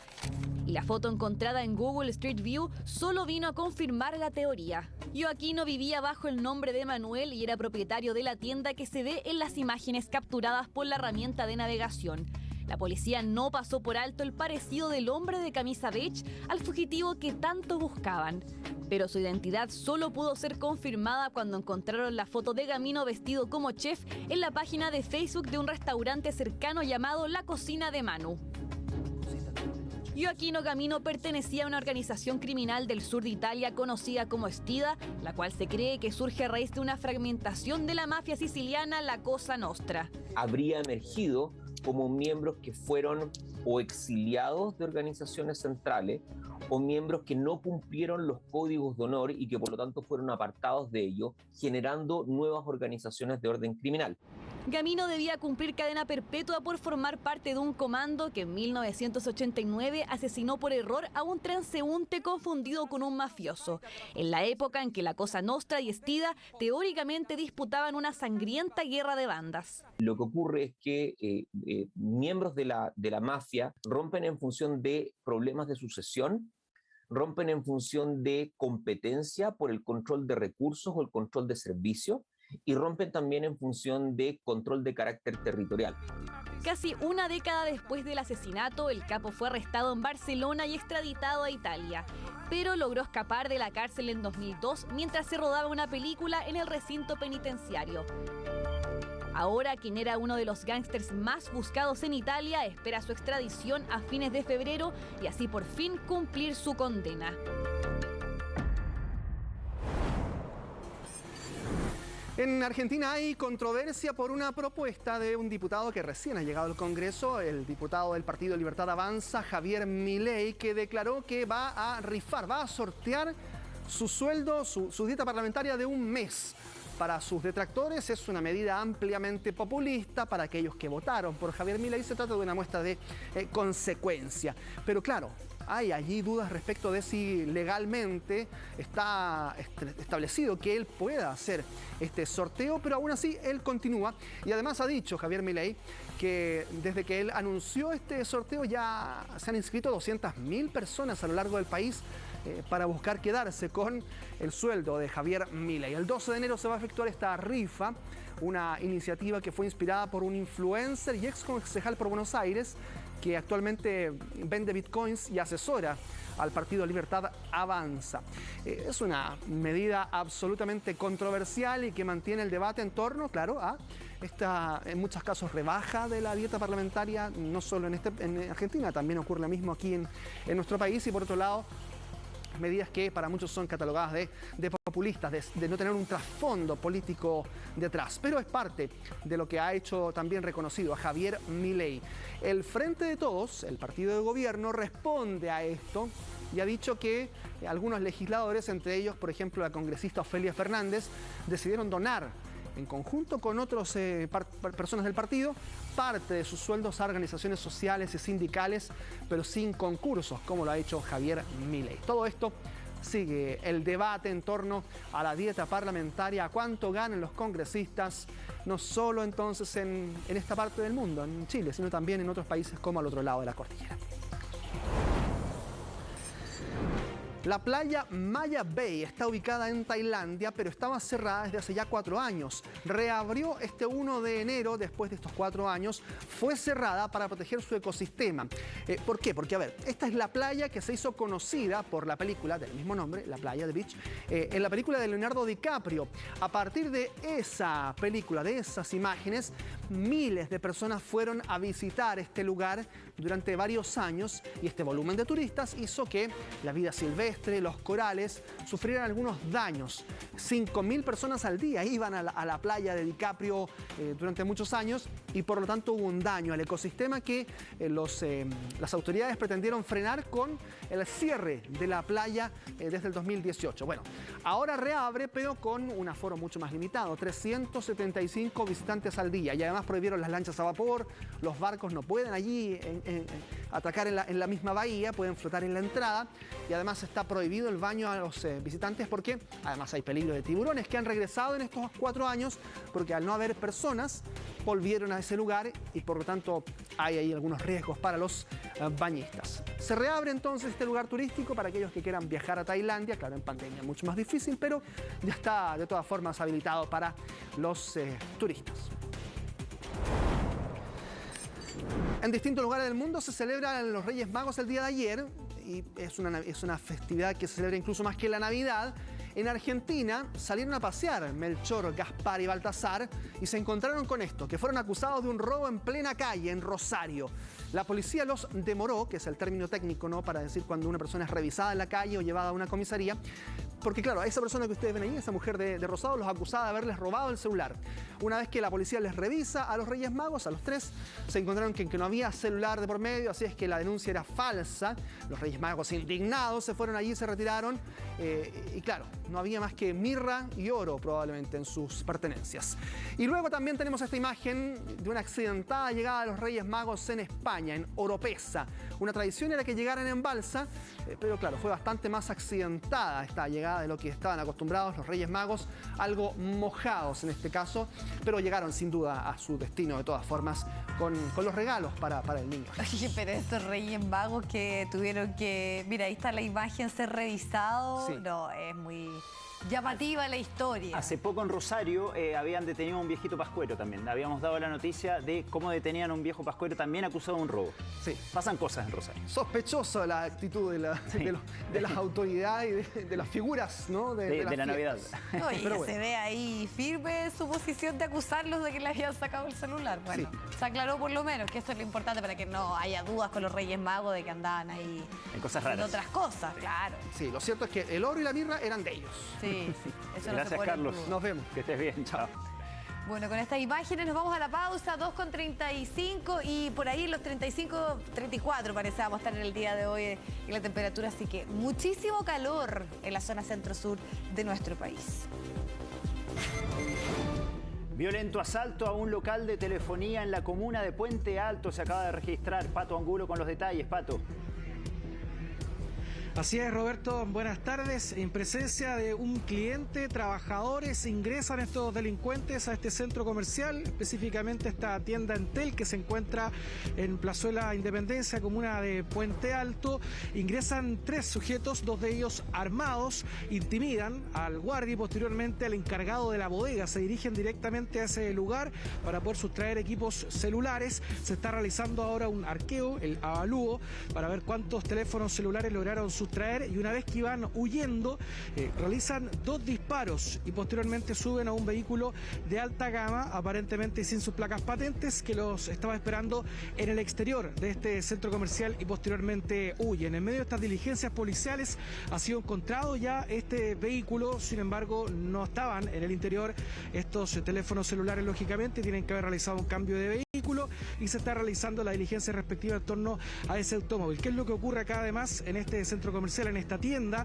Y la foto encontrada en Google Street View solo vino a confirmar la teoría. Gioacchino vivía bajo el nombre de Manuel y era propietario de la tienda que se ve en las imágenes capturadas por la herramienta de navegación. La policía no pasó por alto el parecido del hombre de camisa beige al fugitivo que tanto buscaban. Pero su identidad solo pudo ser confirmada cuando encontraron la foto de Gamino vestido como chef en la página de Facebook de un restaurante cercano llamado La Cocina de Manu. Gioacchino Gamino pertenecía a una organización criminal del sur de Italia conocida como Stida, la cual se cree que surge a raíz de una fragmentación de la mafia siciliana, la Cosa Nostra. Habría emergido como miembros que fueron o exiliados de organizaciones centrales o miembros que no cumplieron los códigos de honor y que por lo tanto fueron apartados de ello, generando nuevas organizaciones de orden criminal. Gamino debía cumplir cadena perpetua por formar parte de un comando que en 1989 asesinó por error a un transeúnte confundido con un mafioso, en la época en que la Cosa Nostra y Estida teóricamente disputaban una sangrienta guerra de bandas. Lo que ocurre es que miembros de la mafia rompen en función de problemas de sucesión, rompen en función de competencia por el control de recursos o el control de servicios, y rompen también en función de control de carácter territorial. Casi una década después del asesinato, el capo fue arrestado en Barcelona y extraditado a Italia, pero logró escapar de la cárcel en 2002 mientras se rodaba una película en el recinto penitenciario. Ahora, quien era uno de los gángsters más buscados en Italia, espera su extradición a fines de febrero y así por fin cumplir su condena. En Argentina hay controversia por una propuesta de un diputado que recién ha llegado al Congreso, el diputado del Partido Libertad Avanza, Javier Milei, que declaró que va a rifar, va a sortear su sueldo, su dieta parlamentaria de un mes. Para sus detractores es una medida ampliamente populista, para aquellos que votaron por Javier Milei se trata de una muestra de consecuencia. Pero claro, hay allí dudas respecto de si legalmente está establecido que él pueda hacer este sorteo, pero aún así él continúa. Y además ha dicho Javier Milei que desde que él anunció este sorteo ya se han inscrito 200.000 personas a lo largo del país para buscar quedarse con el sueldo de Javier Milei. El 12 de enero se va a efectuar esta rifa, una iniciativa que fue inspirada por un influencer y ex concejal por Buenos Aires, que actualmente vende bitcoins y asesora al Partido Libertad Avanza. Es una medida absolutamente controversial y que mantiene el debate en torno, claro, a esta, en muchos casos, rebaja de la dieta parlamentaria, no solo en Argentina, también ocurre lo mismo aquí en nuestro país, y por otro lado, medidas que para muchos son catalogadas de populistas, de no tener un trasfondo político detrás. Pero es parte de lo que ha hecho también reconocido a Javier Milei. El Frente de Todos, el partido de gobierno, responde a esto y ha dicho que algunos legisladores, entre ellos, por ejemplo, la congresista Ofelia Fernández, decidieron donar en conjunto con otras personas del partido, parte de sus sueldos a organizaciones sociales y sindicales, pero sin concursos, como lo ha hecho Javier Milei. Todo esto sigue el debate en torno a la dieta parlamentaria, a cuánto ganan los congresistas, no solo entonces en esta parte del mundo, en Chile, sino también en otros países como al otro lado de la cordillera. La playa Maya Bay está ubicada en Tailandia, pero estaba cerrada desde hace ya 4 años. Reabrió este 1 de enero, después de estos 4 años, fue cerrada para proteger su ecosistema. ¿Por qué? Porque, a ver, esta es la playa que se hizo conocida por la película del mismo nombre, La Playa de Beach, en la película de Leonardo DiCaprio. A partir de esa película, de esas imágenes, miles de personas fueron a visitar este lugar durante varios años y este volumen de turistas hizo que la vida silvestre, los corales, sufrieran algunos daños. 5.000 personas al día iban a la playa de DiCaprio durante muchos años y por lo tanto hubo un daño al ecosistema que las autoridades pretendieron frenar con el cierre de la playa desde el 2018. Bueno, ahora reabre, pero con un aforo mucho más limitado, 375 visitantes al día, y además prohibieron las lanchas a vapor, los barcos no pueden allí atracar en la misma bahía, pueden flotar en la entrada, y además está prohibido el baño a los visitantes porque además hay peligro de tiburones que han regresado en estos 4 años porque al no haber personas volvieron a ese lugar y por lo tanto hay ahí algunos riesgos para los bañistas. Se reabre entonces este lugar turístico para aquellos que quieran viajar a Tailandia, claro, en pandemia mucho más difícil, pero ya está de todas formas habilitado para los turistas. En distintos lugares del mundo se celebran los Reyes Magos el día de ayer y es una festividad que se celebra incluso más que la Navidad. En Argentina salieron a pasear Melchor, Gaspar y Baltasar y se encontraron con esto, que fueron acusados de un robo en plena calle, en Rosario. La policía los demoró, que es el término técnico, ¿no?, para decir cuando una persona es revisada en la calle o llevada a una comisaría, Porque claro, a esa persona que ustedes ven ahí, esa mujer de rosado, los acusaba de haberles robado el celular. Una vez que la policía les revisa a los Reyes Magos, a los tres, se encontraron que no había celular de por medio, así es que la denuncia era falsa. Los Reyes Magos, indignados, se fueron allí, se retiraron y claro, no había más que mirra y oro probablemente en sus pertenencias. Y luego también tenemos esta imagen de una accidentada llegada de los Reyes Magos en España, en Oropesa. Una tradición era que llegaran en balsa, pero claro, fue bastante más accidentada esta llegada de lo que estaban acostumbrados los Reyes Magos, algo mojados en este caso, pero llegaron sin duda a su destino de todas formas con los regalos para el niño. Oye, pero estos Reyes Magos que tuvieron que... Mira, ahí está la imagen, ser revisado. Sí. No, es muy llamativa la historia. Hace poco en Rosario habían detenido a un viejito pascuero también. Habíamos dado la noticia de cómo detenían a un viejo pascuero también acusado de un robo. Sí. Pasan cosas en Rosario. Sospechoso la actitud de las autoridades y de las figuras, ¿no? De la Navidad. No, y bueno, se ve ahí firme su posición de acusarlos de que le habían sacado el celular. Bueno, sí, se aclaró por lo menos, que eso es lo importante para que no haya dudas con los Reyes Magos de que andaban ahí en cosas raras. En otras cosas, claro. Sí, lo cierto es que el oro y la mirra eran de ellos. Sí. Sí, eso gracias, no se Carlos. Nos vemos. Que estés bien, chao. Bueno, con estas imágenes nos vamos a la pausa, 2:35 y por ahí los 35, 34 parece vamos a estar en el día de hoy en la temperatura, así que muchísimo calor en la zona centro-sur de nuestro país. Violento asalto a un local de telefonía en la comuna de Puente Alto se acaba de registrar. Pato Angulo con los detalles, Pato. Así es, Roberto, buenas tardes. En presencia de un cliente, trabajadores ingresan estos delincuentes a este centro comercial, específicamente esta tienda Entel que se encuentra en Plazuela Independencia, comuna de Puente Alto. Ingresan 3 sujetos, 2 de ellos armados, intimidan al guardia y posteriormente al encargado de la bodega. Se dirigen directamente a ese lugar para poder sustraer equipos celulares. Se está realizando ahora un arqueo, el avalúo, para ver cuántos teléfonos celulares lograron sustraer, y una vez que iban huyendo realizan 2 disparos y posteriormente suben a un vehículo de alta gama, aparentemente sin sus placas patentes, que los estaba esperando en el exterior de este centro comercial y posteriormente huyen. En medio de estas diligencias policiales ha sido encontrado ya este vehículo, sin embargo no estaban en el interior estos teléfonos celulares, lógicamente tienen que haber realizado un cambio de vehículo y se está realizando la diligencia respectiva en torno a ese automóvil. ¿Qué es lo que ocurre acá además en este centro comercial, en esta tienda?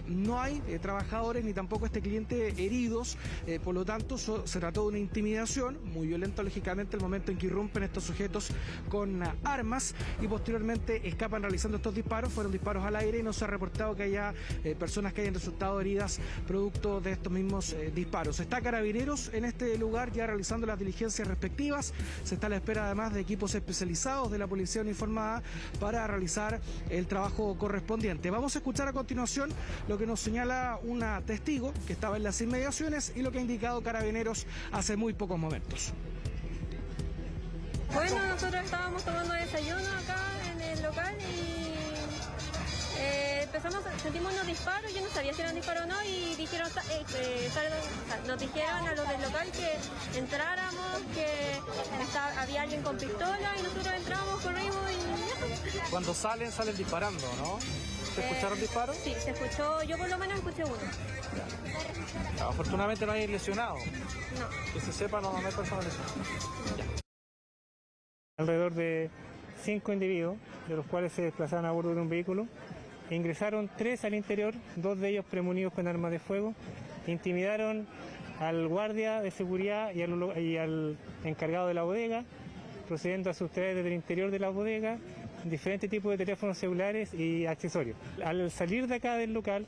No hay trabajadores ni tampoco este cliente heridos, por lo tanto se trató de una intimidación muy violenta, lógicamente, el momento en que irrumpen estos sujetos con armas y posteriormente escapan realizando estos disparos. Fueron disparos al aire y no se ha reportado que haya personas que hayan resultado heridas producto de estos mismos disparos. Está Carabineros en este lugar ya realizando las diligencias respectivas. Se está a la espera además de equipos especializados de la Policía Uniformada para realizar el trabajo correspondiente. Vamos a escuchar a continuación lo que nos señala una testigo que estaba en las inmediaciones y lo que ha indicado Carabineros hace muy pocos momentos. Bueno, nosotros estábamos tomando desayuno acá en el local y sentimos unos disparos. Yo no sabía si eran disparos o no y dijeron, nos dijeron a los del local que entráramos, que había alguien con pistola y nosotros entramos, corrimos y... Cuando salen disparando, ¿no? ¿Se escucharon disparos? Sí, se escuchó, yo por lo menos escuché uno. Ya. Afortunadamente no hay lesionados. No. Que se sepa, no hay personas lesionadas. Ya. Alrededor de 5 individuos, de los cuales se desplazaban a bordo de un vehículo. Ingresaron 3 al interior, 2 de ellos premunidos con armas de fuego. Intimidaron al guardia de seguridad y al encargado de la bodega, procediendo a sustraer desde el interior de la bodega diferentes tipos de teléfonos celulares y accesorios. Al salir de acá del local,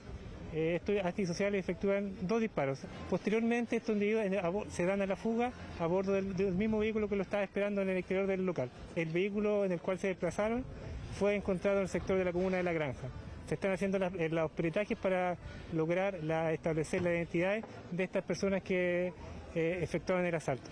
estos antisociales efectúan 2 disparos. Posteriormente, estos individuos se dan a la fuga a bordo del mismo vehículo que lo estaba esperando en el exterior del local. El vehículo en el cual se desplazaron fue encontrado en el sector de la comuna de La Granja. Se están haciendo los peritajes para lograr establecer las identidades de estas personas que efectuaron el asalto.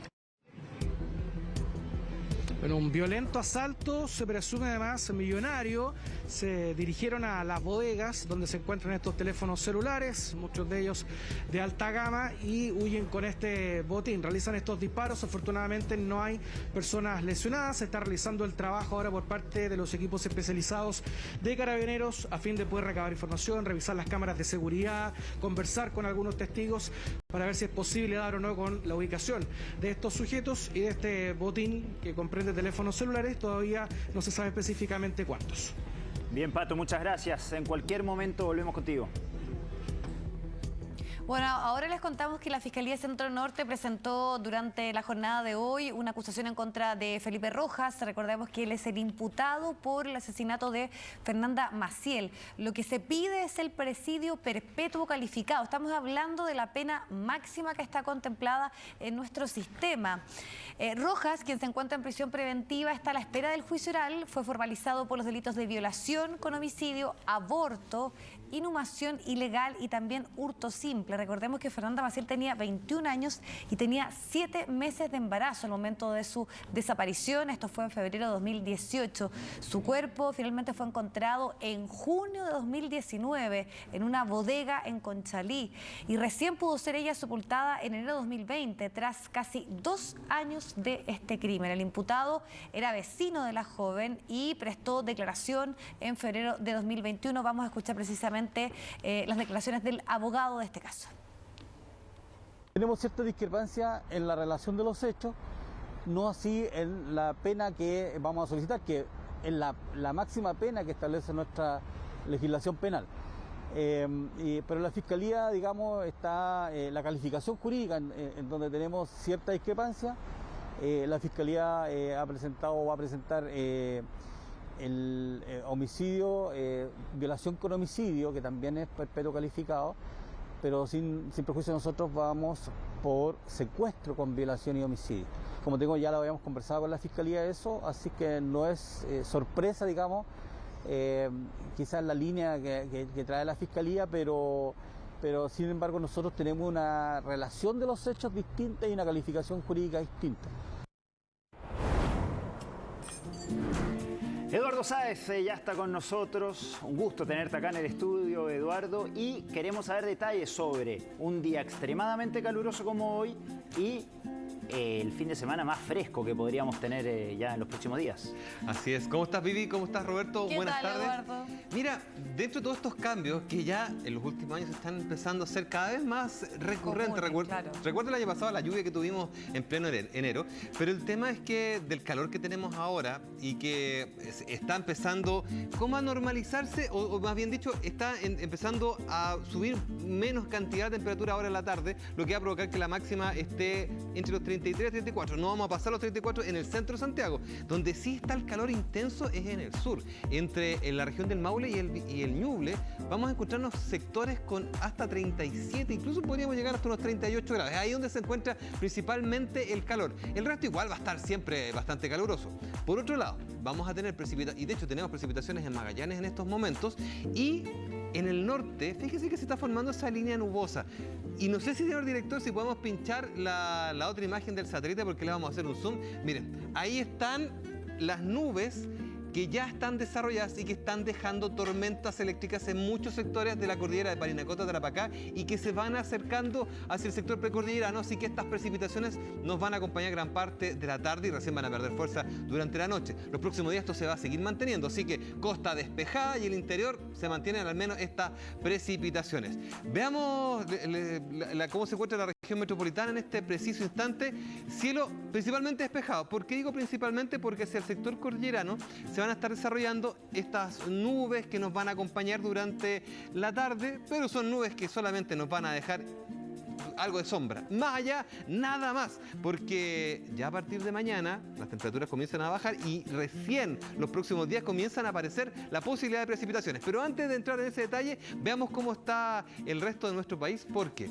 Bueno, un violento asalto, se presume además millonario. Se dirigieron a las bodegas donde se encuentran estos teléfonos celulares, muchos de ellos de alta gama, y huyen con este botín. Realizan estos disparos, afortunadamente no hay personas lesionadas. Se está realizando el trabajo ahora por parte de los equipos especializados de Carabineros a fin de poder recabar información, revisar las cámaras de seguridad, conversar con algunos testigos para ver si es posible dar o no con la ubicación de estos sujetos y de este botín que comprende teléfonos celulares. Todavía no se sabe específicamente cuántos. Bien, Pato, muchas gracias. En cualquier momento volvemos contigo. Bueno, ahora les contamos que la Fiscalía Centro Norte presentó durante la jornada de hoy una acusación en contra de Felipe Rojas. Recordemos que él es el imputado por el asesinato de Fernanda Maciel. Lo que se pide es el presidio perpetuo calificado. Estamos hablando de la pena máxima que está contemplada en nuestro sistema. Rojas, quien se encuentra en prisión preventiva, está a la espera del juicio oral. Fue formalizado por los delitos de violación con homicidio, aborto, inhumación ilegal y también hurto simple. Recordemos que Fernanda Maciel tenía 21 años y tenía 7 meses de embarazo al momento de su desaparición. Esto fue en febrero de 2018. Su cuerpo finalmente fue encontrado en junio de 2019 en una bodega en Conchalí y recién pudo ser ella sepultada en enero de 2020 tras casi 2 años de este crimen. El imputado era vecino de la joven y prestó declaración en febrero de 2021. Vamos a escuchar precisamente las declaraciones del abogado de este caso. Tenemos cierta discrepancia en la relación de los hechos, no así en la pena que vamos a solicitar, que es la máxima pena que establece nuestra legislación penal. Pero la Fiscalía, digamos, está la calificación jurídica en donde tenemos cierta discrepancia. La Fiscalía ha presentado o va a presentar el homicidio, violación con homicidio, que también es perpetuo calificado, pero sin prejuicio nosotros vamos por secuestro con violación y homicidio. Como tengo, ya lo habíamos conversado con la Fiscalía eso, así que no es sorpresa, digamos, quizás la línea que trae la Fiscalía, pero sin embargo nosotros tenemos una relación de los hechos distinta y una calificación jurídica distinta. Eduardo Sáez ya está con nosotros. Un gusto tenerte acá en el estudio, Eduardo. Y queremos saber detalles sobre un día extremadamente caluroso como hoy y el fin de semana más fresco que podríamos tener ya en los próximos días. Así es. ¿Cómo estás, Vivi? ¿Cómo estás, Roberto? Buenas tardes. Eduardo? Mira, dentro de todos estos cambios que ya en los últimos años están empezando a ser cada vez más recurrentes. Recuerdo el año pasado la lluvia que tuvimos en pleno enero, pero el tema es que del calor que tenemos ahora y que está empezando como a normalizarse, o más bien dicho, está empezando a subir menos cantidad de temperatura ahora en la tarde, lo que va a provocar que la máxima esté entre los 33 y 34. No vamos a pasar los 34 en el centro de Santiago. Donde sí está el calor intenso es en el sur. En la región del Maule y el Ñuble vamos a encontrarnos sectores con hasta 37, incluso podríamos llegar hasta unos 38 grados. Es ahí donde se encuentra principalmente el calor. El resto igual va a estar siempre bastante caluroso. Por otro lado, vamos a tener precipitaciones, y de hecho tenemos precipitaciones en Magallanes en estos momentos, y en el norte, fíjese que se está formando esa línea nubosa. Y no sé si, señor director, si podemos pinchar la otra imagen del satélite, porque le vamos a hacer un zoom. Miren, ahí están las nubes que ya están desarrolladas y que están dejando tormentas eléctricas en muchos sectores de la cordillera de Parinacota, Tarapacá, y que se van acercando hacia el sector precordillerano, así que estas precipitaciones nos van a acompañar gran parte de la tarde y recién van a perder fuerza durante la noche. Los próximos días esto se va a seguir manteniendo, así que costa despejada y el interior se mantienen al menos estas precipitaciones. Veamos cómo se encuentra la región metropolitana en este preciso instante. Cielo principalmente despejado. ¿Por qué digo principalmente? Porque hacia el sector cordillerano se van a estar desarrollando estas nubes que nos van a acompañar durante la tarde, pero son nubes que solamente nos van a dejar algo de sombra. Más allá, nada más, porque ya a partir de mañana las temperaturas comienzan a bajar y recién los próximos días comienzan a aparecer la posibilidad de precipitaciones. Pero antes de entrar en ese detalle, veamos cómo está el resto de nuestro país, porque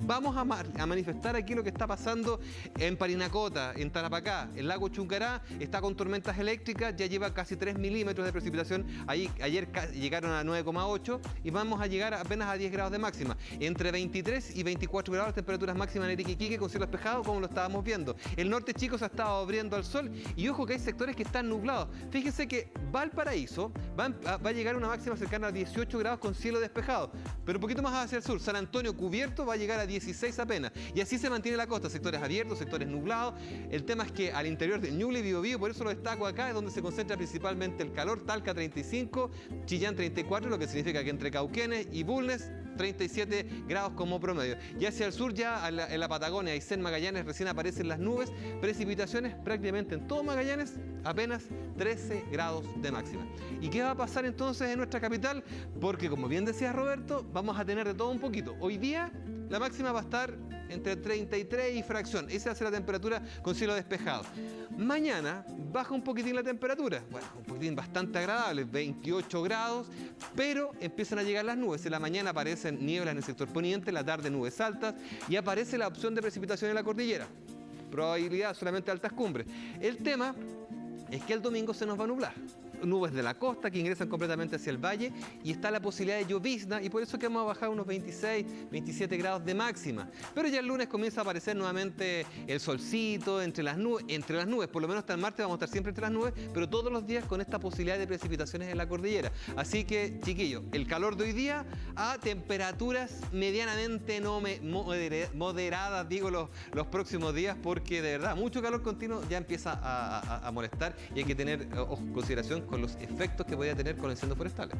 Vamos a manifestar aquí lo que está pasando en Parinacota, en Tarapacá. El lago Chuncará está con tormentas eléctricas, ya lleva casi 3 milímetros de precipitación. Ayer llegaron a 9,8 y vamos a llegar apenas a 10 grados de máxima. Entre 23 y 24 grados las temperaturas máximas en Iquique con cielo despejado, como lo estábamos viendo. El norte, chicos, ha estado abriendo al sol y ojo que hay sectores que están nublados. Fíjense que Valparaíso va a llegar a una máxima cercana a 18 grados con cielo despejado, pero un poquito más hacia el sur. San Antonio cubierto va a llegar a 16 apenas. Y así se mantiene la costa, sectores abiertos, sectores nublados. El tema es que al interior del Ñuble y Biobío, por eso lo destaco acá, es donde se concentra principalmente el calor. Talca 35, Chillán 34, lo que significa que entre Cauquenes y Bulnes 37 grados como promedio. Y hacia el sur ya en la Patagonia, Aysén, Magallanes, recién aparecen las nubes, precipitaciones prácticamente en todo Magallanes, apenas 13 grados de máxima. ¿Y qué va a pasar entonces en nuestra capital? Porque como bien decía Roberto, vamos a tener de todo un poquito. Hoy día la máxima va a estar entre 33 y fracción. Esa va a ser la temperatura con cielo despejado. Mañana baja un poquitín la temperatura. Bueno, un poquitín bastante agradable, 28 grados, pero empiezan a llegar las nubes. En la mañana aparecen nieblas en el sector poniente, en la tarde nubes altas y aparece la opción de precipitación en la cordillera. Probabilidad solamente altas cumbres. El tema es que el domingo se nos va a nublar. Nubes de la costa que ingresan completamente hacia el valle y está la posibilidad de llovizna y por eso que vamos a bajar unos 26, 27 grados de máxima. Pero ya el lunes comienza a aparecer nuevamente el solcito entre las nubes, por lo menos hasta el martes vamos a estar siempre entre las nubes, pero todos los días con esta posibilidad de precipitaciones en la cordillera. Así que, chiquillos, el calor de hoy día a temperaturas medianamente moderadas, digo, los próximos días, porque de verdad mucho calor continuo ya empieza a molestar y hay que tener consideración con los efectos que podría tener con incendios forestales.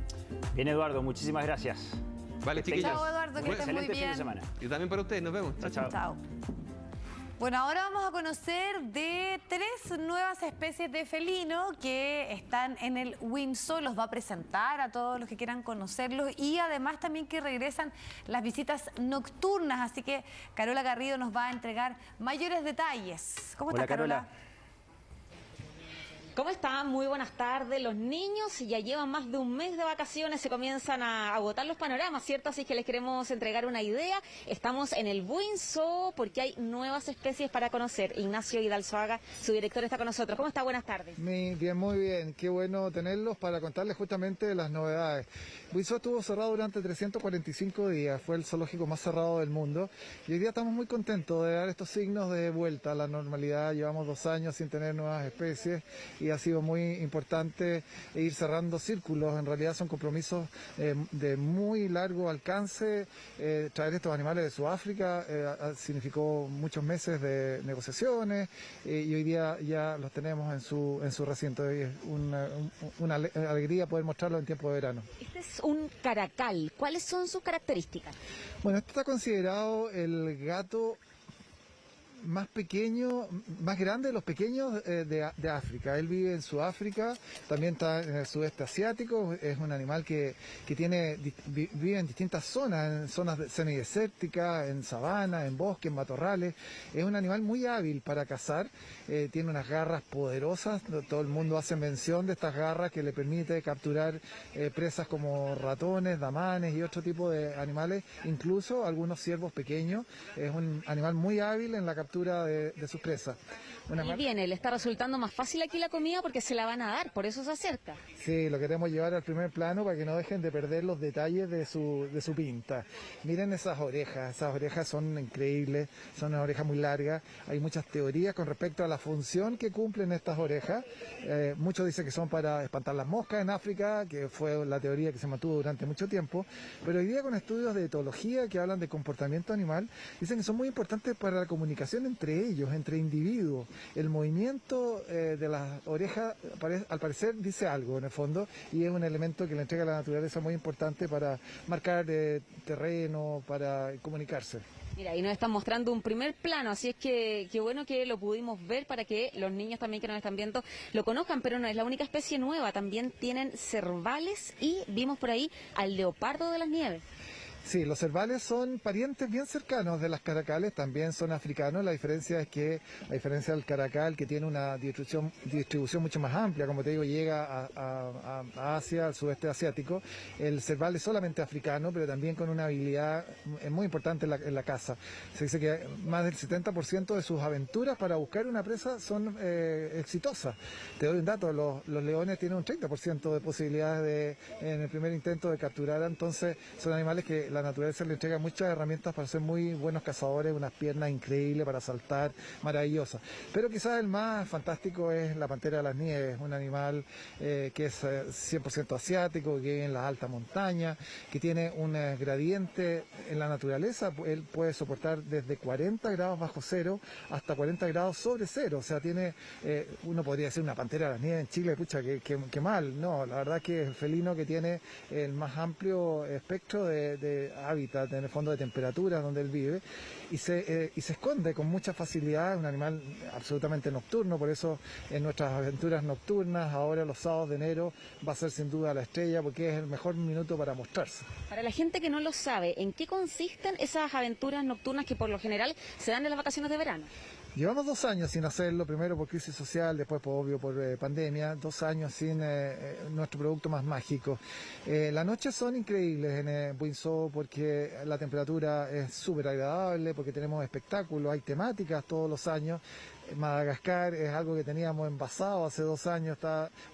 Bien, Eduardo, muchísimas gracias. Vale, chiquillos. Chao, Eduardo, que estés muy bien. Fin de semana. Y también para ustedes, nos vemos. Chao. Chao. Bueno, ahora vamos a conocer de 3 nuevas especies de felino que están en el Windsor. Los va a presentar a todos los que quieran conocerlos y además también que regresan las visitas nocturnas. Así que Carola Garrido nos va a entregar mayores detalles. ¿Cómo estás, Carola? ¿Cómo están? Muy buenas tardes. Los niños ya llevan más de un mes de vacaciones, se comienzan a agotar los panoramas, ¿cierto? Así que les queremos entregar una idea. Estamos en el Buen Zoo porque hay nuevas especies para conocer. Ignacio Hidalzoaga, su director, está con nosotros. ¿Cómo está? Buenas tardes. Bien, muy bien. Qué bueno tenerlos para contarles justamente las novedades. Buen Zoo estuvo cerrado durante 345 días, fue el zoológico más cerrado del mundo y hoy día estamos muy contentos de dar estos signos de vuelta a la normalidad. Llevamos 2 años sin tener nuevas especies y ha sido muy importante ir cerrando círculos. En realidad son compromisos de muy largo alcance. Traer estos animales de Sudáfrica significó muchos meses de negociaciones y hoy día ya los tenemos en su recinto y es una alegría poder mostrarlos en tiempo de verano. Este es un caracal. ¿Cuáles son sus características? Bueno, este está considerado el gato más pequeño, más grande de los pequeños de África. Él vive en Sudáfrica, también está en el sudeste asiático, es un animal que vive en distintas zonas, en zonas semidesérticas, en sabana, en bosques, en matorrales. Es un animal muy hábil para cazar, tiene unas garras poderosas, todo el mundo hace mención de estas garras que le permite capturar presas como ratones, damanes y otro tipo de animales, incluso algunos ciervos pequeños. Es un animal muy hábil en la captura de sus presas. Y viene, le está resultando más fácil aquí la comida porque se la van a dar, por eso se acerca. Sí, lo queremos llevar al primer plano para que no dejen de perder los detalles de su pinta. Miren esas orejas son increíbles, son unas orejas muy largas. Hay muchas teorías con respecto a la función que cumplen estas orejas. Muchos dicen que son para espantar las moscas en África, que fue la teoría que se mantuvo durante mucho tiempo, pero hoy día con estudios de etología que hablan de comportamiento animal, dicen que son muy importantes para la comunicación entre ellos, entre individuos. El movimiento de las orejas, al parecer, dice algo en el fondo, y es un elemento que le entrega a la naturaleza muy importante para marcar terreno, para comunicarse. Mira, y nos están mostrando un primer plano, así es que qué bueno que lo pudimos ver para que los niños también que nos están viendo lo conozcan, pero no es la única especie nueva, también tienen cervales y vimos por ahí al leopardo de las nieves. Sí, los cervales son parientes bien cercanos de las caracales, también son africanos. La diferencia es que, a diferencia del caracal, que tiene una distribución mucho más amplia, como te digo, llega a Asia, al sudeste asiático, el cerval es solamente africano, pero también con una habilidad muy importante en la caza. Se dice que más del 70% de sus aventuras para buscar una presa son exitosas. Te doy un dato, los leones tienen un 30% de posibilidades en el primer intento de capturar, entonces son animales que la naturaleza le entrega muchas herramientas para ser muy buenos cazadores, unas piernas increíbles para saltar, maravillosas. Pero quizás el más fantástico es la pantera de las nieves, un animal que es 100% asiático, que vive en las altas montañas, que tiene un gradiente en la naturaleza. Él puede soportar desde 40 grados bajo cero hasta 40 grados sobre cero. O sea, tiene, uno podría decir una pantera de las nieves en Chile, pucha, que mal. No, la verdad que es el felino que tiene el más amplio espectro de hábitat, en el fondo de temperaturas donde él vive, y se esconde con mucha facilidad. Es un animal absolutamente nocturno, por eso en nuestras aventuras nocturnas, ahora los sábados de enero, va a ser sin duda la estrella, porque es el mejor minuto para mostrarse. Para la gente que no lo sabe, ¿en qué consisten esas aventuras nocturnas que por lo general se dan en las vacaciones de verano? Llevamos 2 años sin hacerlo, primero por crisis social, después obvio por pandemia, 2 años sin nuestro producto más mágico. Las noches son increíbles en Buinzó porque la temperatura es súper agradable, porque tenemos espectáculos, hay temáticas todos los años. Madagascar es algo que teníamos envasado hace 2 años,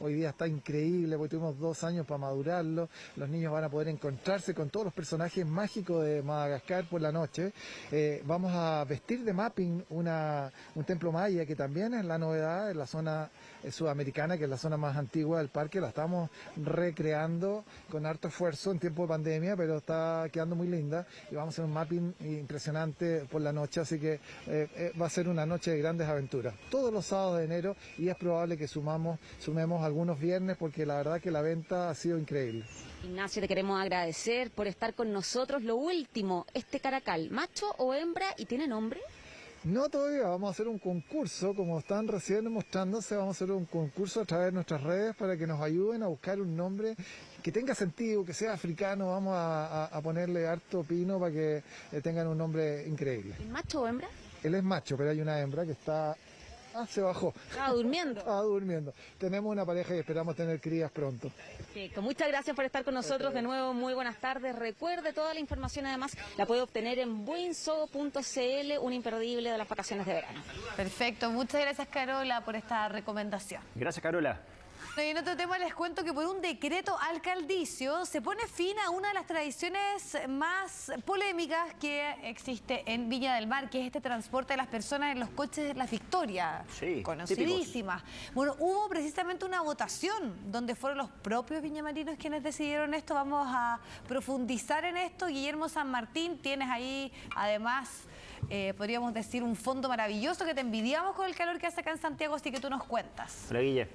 hoy día está increíble porque tuvimos 2 años para madurarlo. Los niños van a poder encontrarse con todos los personajes mágicos de Madagascar por la noche. Vamos a vestir de mapping un templo maya, que también es la novedad en la zona sudamericana, que es la zona más antigua del parque. La estamos recreando con harto esfuerzo en tiempo de pandemia, pero está quedando muy linda, y vamos a hacer un mapping impresionante por la noche, así que va a ser una noche de grandes aventuras todos los sábados de enero, y es probable que sumemos algunos viernes, porque la verdad que la venta ha sido increíble. Ignacio, te queremos agradecer por estar con nosotros. Lo último, ¿este caracal, macho o hembra, y tiene nombre? No, todavía vamos a hacer un concurso, como están recién mostrándose, vamos a hacer un concurso a través de nuestras redes para que nos ayuden a buscar un nombre que tenga sentido, que sea africano. Vamos a ponerle harto pino para que tengan un nombre increíble. ¿El macho o hembra? Él es macho, pero hay una hembra que está... se bajó. Estaba durmiendo. Estaba durmiendo. Tenemos una pareja y esperamos tener crías pronto. Perfecto. Muchas gracias por estar con nosotros. De nuevo, muy buenas tardes. Recuerde, toda la información además la puede obtener en buinzoo.cl, un imperdible de las vacaciones de verano. Perfecto. Muchas gracias, Carola, por esta recomendación. Gracias, Carola. Y en otro tema les cuento que por un decreto alcaldicio se pone fin a una de las tradiciones más polémicas que existe en Viña del Mar, que es este transporte de las personas en los coches de la Victoria, conocidísimas. Típicos. Bueno, hubo precisamente una votación donde fueron los propios viñamarinos quienes decidieron esto. Vamos a profundizar en esto. Guillermo San Martín, tienes ahí además... podríamos decir un fondo maravilloso que te envidiamos con el calor que hace acá en Santiago, así que tú nos cuentas. Hola, Guille.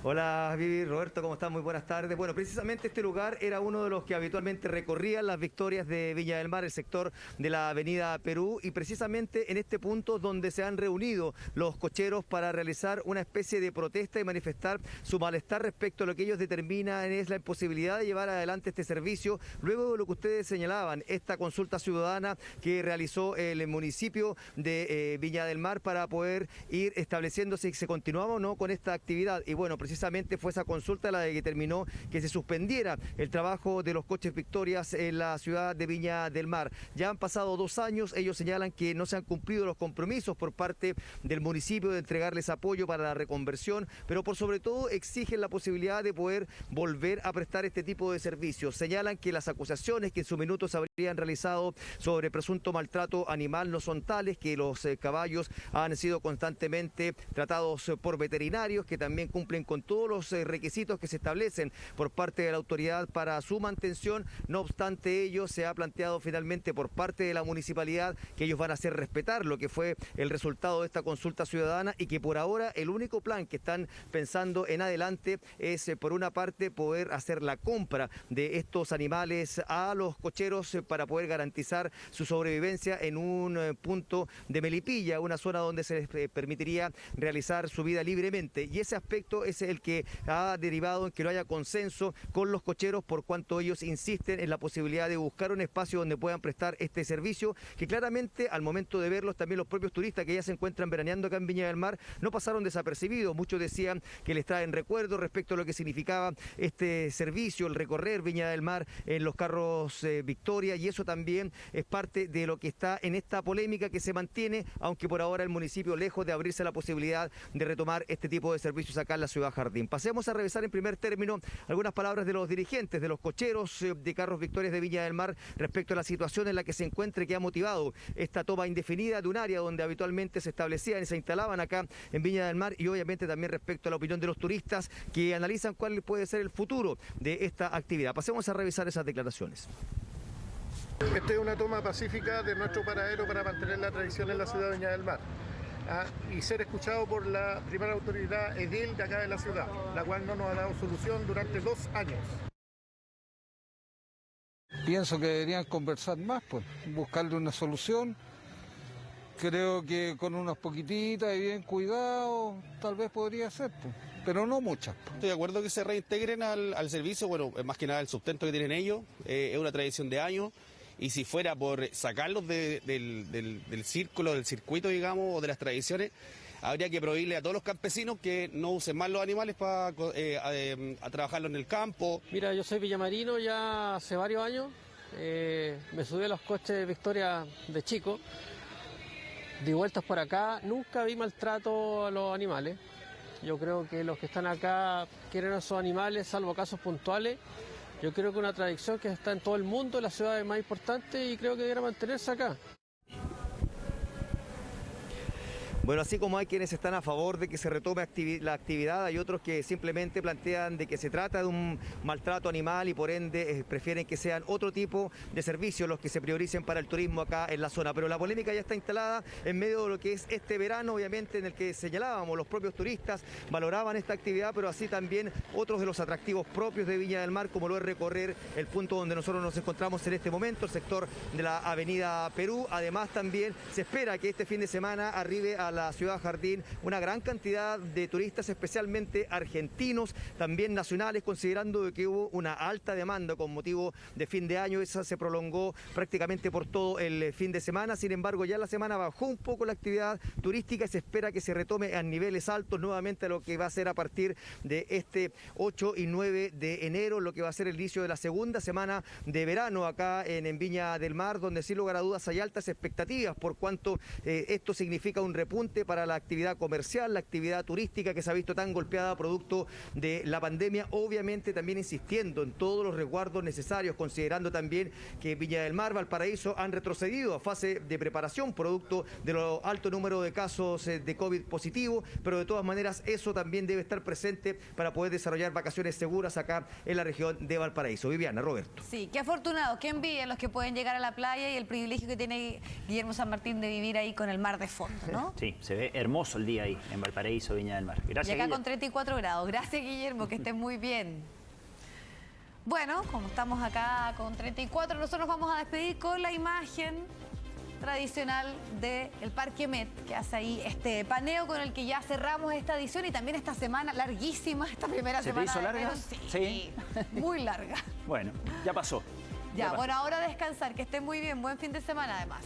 Hola Vivi, Roberto, ¿cómo están? Muy buenas tardes. Bueno, precisamente este lugar era uno de los que habitualmente recorrían las Victorias de Viña del Mar, el sector de la Avenida Perú, y precisamente en este punto donde se han reunido los cocheros para realizar una especie de protesta y manifestar su malestar respecto a lo que ellos determinan es la imposibilidad de llevar adelante este servicio, luego de lo que ustedes señalaban, esta consulta ciudadana que realizó el municipio de Viña del Mar para poder ir estableciendo si se continuaba o no con esta actividad. Y bueno, precisamente fue esa consulta la que determinó que se suspendiera el trabajo de los coches Victorias en la ciudad de Viña del Mar. Ya han pasado 2 años, ellos señalan que no se han cumplido los compromisos por parte del municipio de entregarles apoyo para la reconversión, pero por sobre todo exigen la posibilidad de poder volver a prestar este tipo de servicios. Señalan que las acusaciones que en su minuto se habrían realizado sobre presunto maltrato animal no son tales, que los caballos han sido constantemente tratados por veterinarios que también cumplen con todos los requisitos que se establecen por parte de la autoridad para su mantención. No obstante ello, se ha planteado finalmente por parte de la municipalidad que ellos van a hacer respetar lo que fue el resultado de esta consulta ciudadana, y que por ahora el único plan que están pensando en adelante es por una parte poder hacer la compra de estos animales a los cocheros para poder garantizar su sobrevivencia en un punto de Melipilla, una zona donde se les permitiría realizar su vida libremente, y ese aspecto es el que ha derivado en que no haya consenso con los cocheros, por cuanto ellos insisten en la posibilidad de buscar un espacio donde puedan prestar este servicio, que claramente al momento de verlos también los propios turistas que ya se encuentran veraneando acá en Viña del Mar no pasaron desapercibidos. Muchos decían que les traen recuerdos respecto a lo que significaba este servicio, el recorrer Viña del Mar en los carros Victoria, y eso también es parte de lo que está en esta polémica que se mantiene, aunque por ahora el municipio lejos de abrirse la posibilidad de retomar este tipo de servicios acá en la Ciudad Jardín. Pasemos a revisar en primer término algunas palabras de los dirigentes, de los cocheros de carros Victorias de Viña del Mar respecto a la situación en la que se encuentra y que ha motivado esta toma indefinida de un área donde habitualmente se establecían y se instalaban acá en Viña del Mar, y obviamente también respecto a la opinión de los turistas que analizan cuál puede ser el futuro de esta actividad. Pasemos a revisar esas declaraciones. Esta es una toma pacífica de nuestro paradero para mantener la tradición en la ciudad de Viña del Mar. Y ser escuchado por la primera autoridad edil de acá de la ciudad, la cual no nos ha dado solución durante 2 años. Pienso que deberían conversar más, pues, buscarle una solución. Creo que con unas poquititas y bien cuidado, tal vez podría ser, pues, pero no muchas. Estoy de acuerdo que se reintegren al servicio, bueno, más que nada el sustento que tienen ellos, es una tradición de años, y si fuera por sacarlos del círculo, del circuito, digamos, o de las tradiciones, habría que prohibirle a todos los campesinos que no usen más los animales para a trabajarlos en el campo. Mira, yo soy villamarino ya hace varios años, me subí a los coches Victoria de chico, di vueltas por acá, nunca vi maltrato a los animales. Yo creo que los que están acá quieren a esos animales, salvo casos puntuales. Yo creo que es una tradición que está en todo el mundo, en las ciudades más importantes, y creo que debería mantenerse acá. Bueno, así como hay quienes están a favor de que se retome la actividad, hay otros que simplemente plantean de que se trata de un maltrato animal y por ende prefieren que sean otro tipo de servicios los que se prioricen para el turismo acá en la zona. Pero la polémica ya está instalada en medio de lo que es este verano, obviamente, en el que señalábamos, los propios turistas valoraban esta actividad, pero así también otros de los atractivos propios de Viña del Mar, como lo es recorrer el punto donde nosotros nos encontramos en este momento, el sector de la Avenida Perú. Además, también se espera que este fin de semana arribe a la Ciudad Jardín una gran cantidad de turistas, especialmente argentinos, también nacionales, considerando que hubo una alta demanda con motivo de fin de año. Esa se prolongó prácticamente por todo el fin de semana. Sin embargo, ya la semana bajó un poco la actividad turística y se espera que se retome a niveles altos nuevamente a lo que va a ser a partir de este 8 y 9 de enero, lo que va a ser el inicio de la segunda semana de verano acá en Viña del Mar, donde sin lugar a dudas hay altas expectativas por cuanto esto significa un repunte para la actividad comercial, la actividad turística que se ha visto tan golpeada producto de la pandemia, obviamente también insistiendo en todos los resguardos necesarios, considerando también que Viña del Mar, Valparaíso han retrocedido a fase de preparación producto de lo alto número de casos de COVID positivo, pero de todas maneras eso también debe estar presente para poder desarrollar vacaciones seguras acá en la región de Valparaíso. Viviana, Roberto. Sí, qué afortunados, qué envidia los que pueden llegar a la playa y el privilegio que tiene Guillermo San Martín de vivir ahí con el mar de fondo, ¿no? Sí, se ve hermoso el día ahí en Valparaíso, Viña del Mar. Gracias, y acá Guillermo. con 34 grados. Gracias, Guillermo, que estés muy bien. Bueno, como estamos acá con 34, nosotros nos vamos a despedir con la imagen tradicional del Parque Met, que hace ahí este paneo con el que ya cerramos esta edición y también esta semana larguísima, esta primera semana. ¿Se te hizo larga? Sí, muy larga. Bueno, ya pasó. Ya, bueno, ahora descansar, que estén muy bien, buen fin de semana además.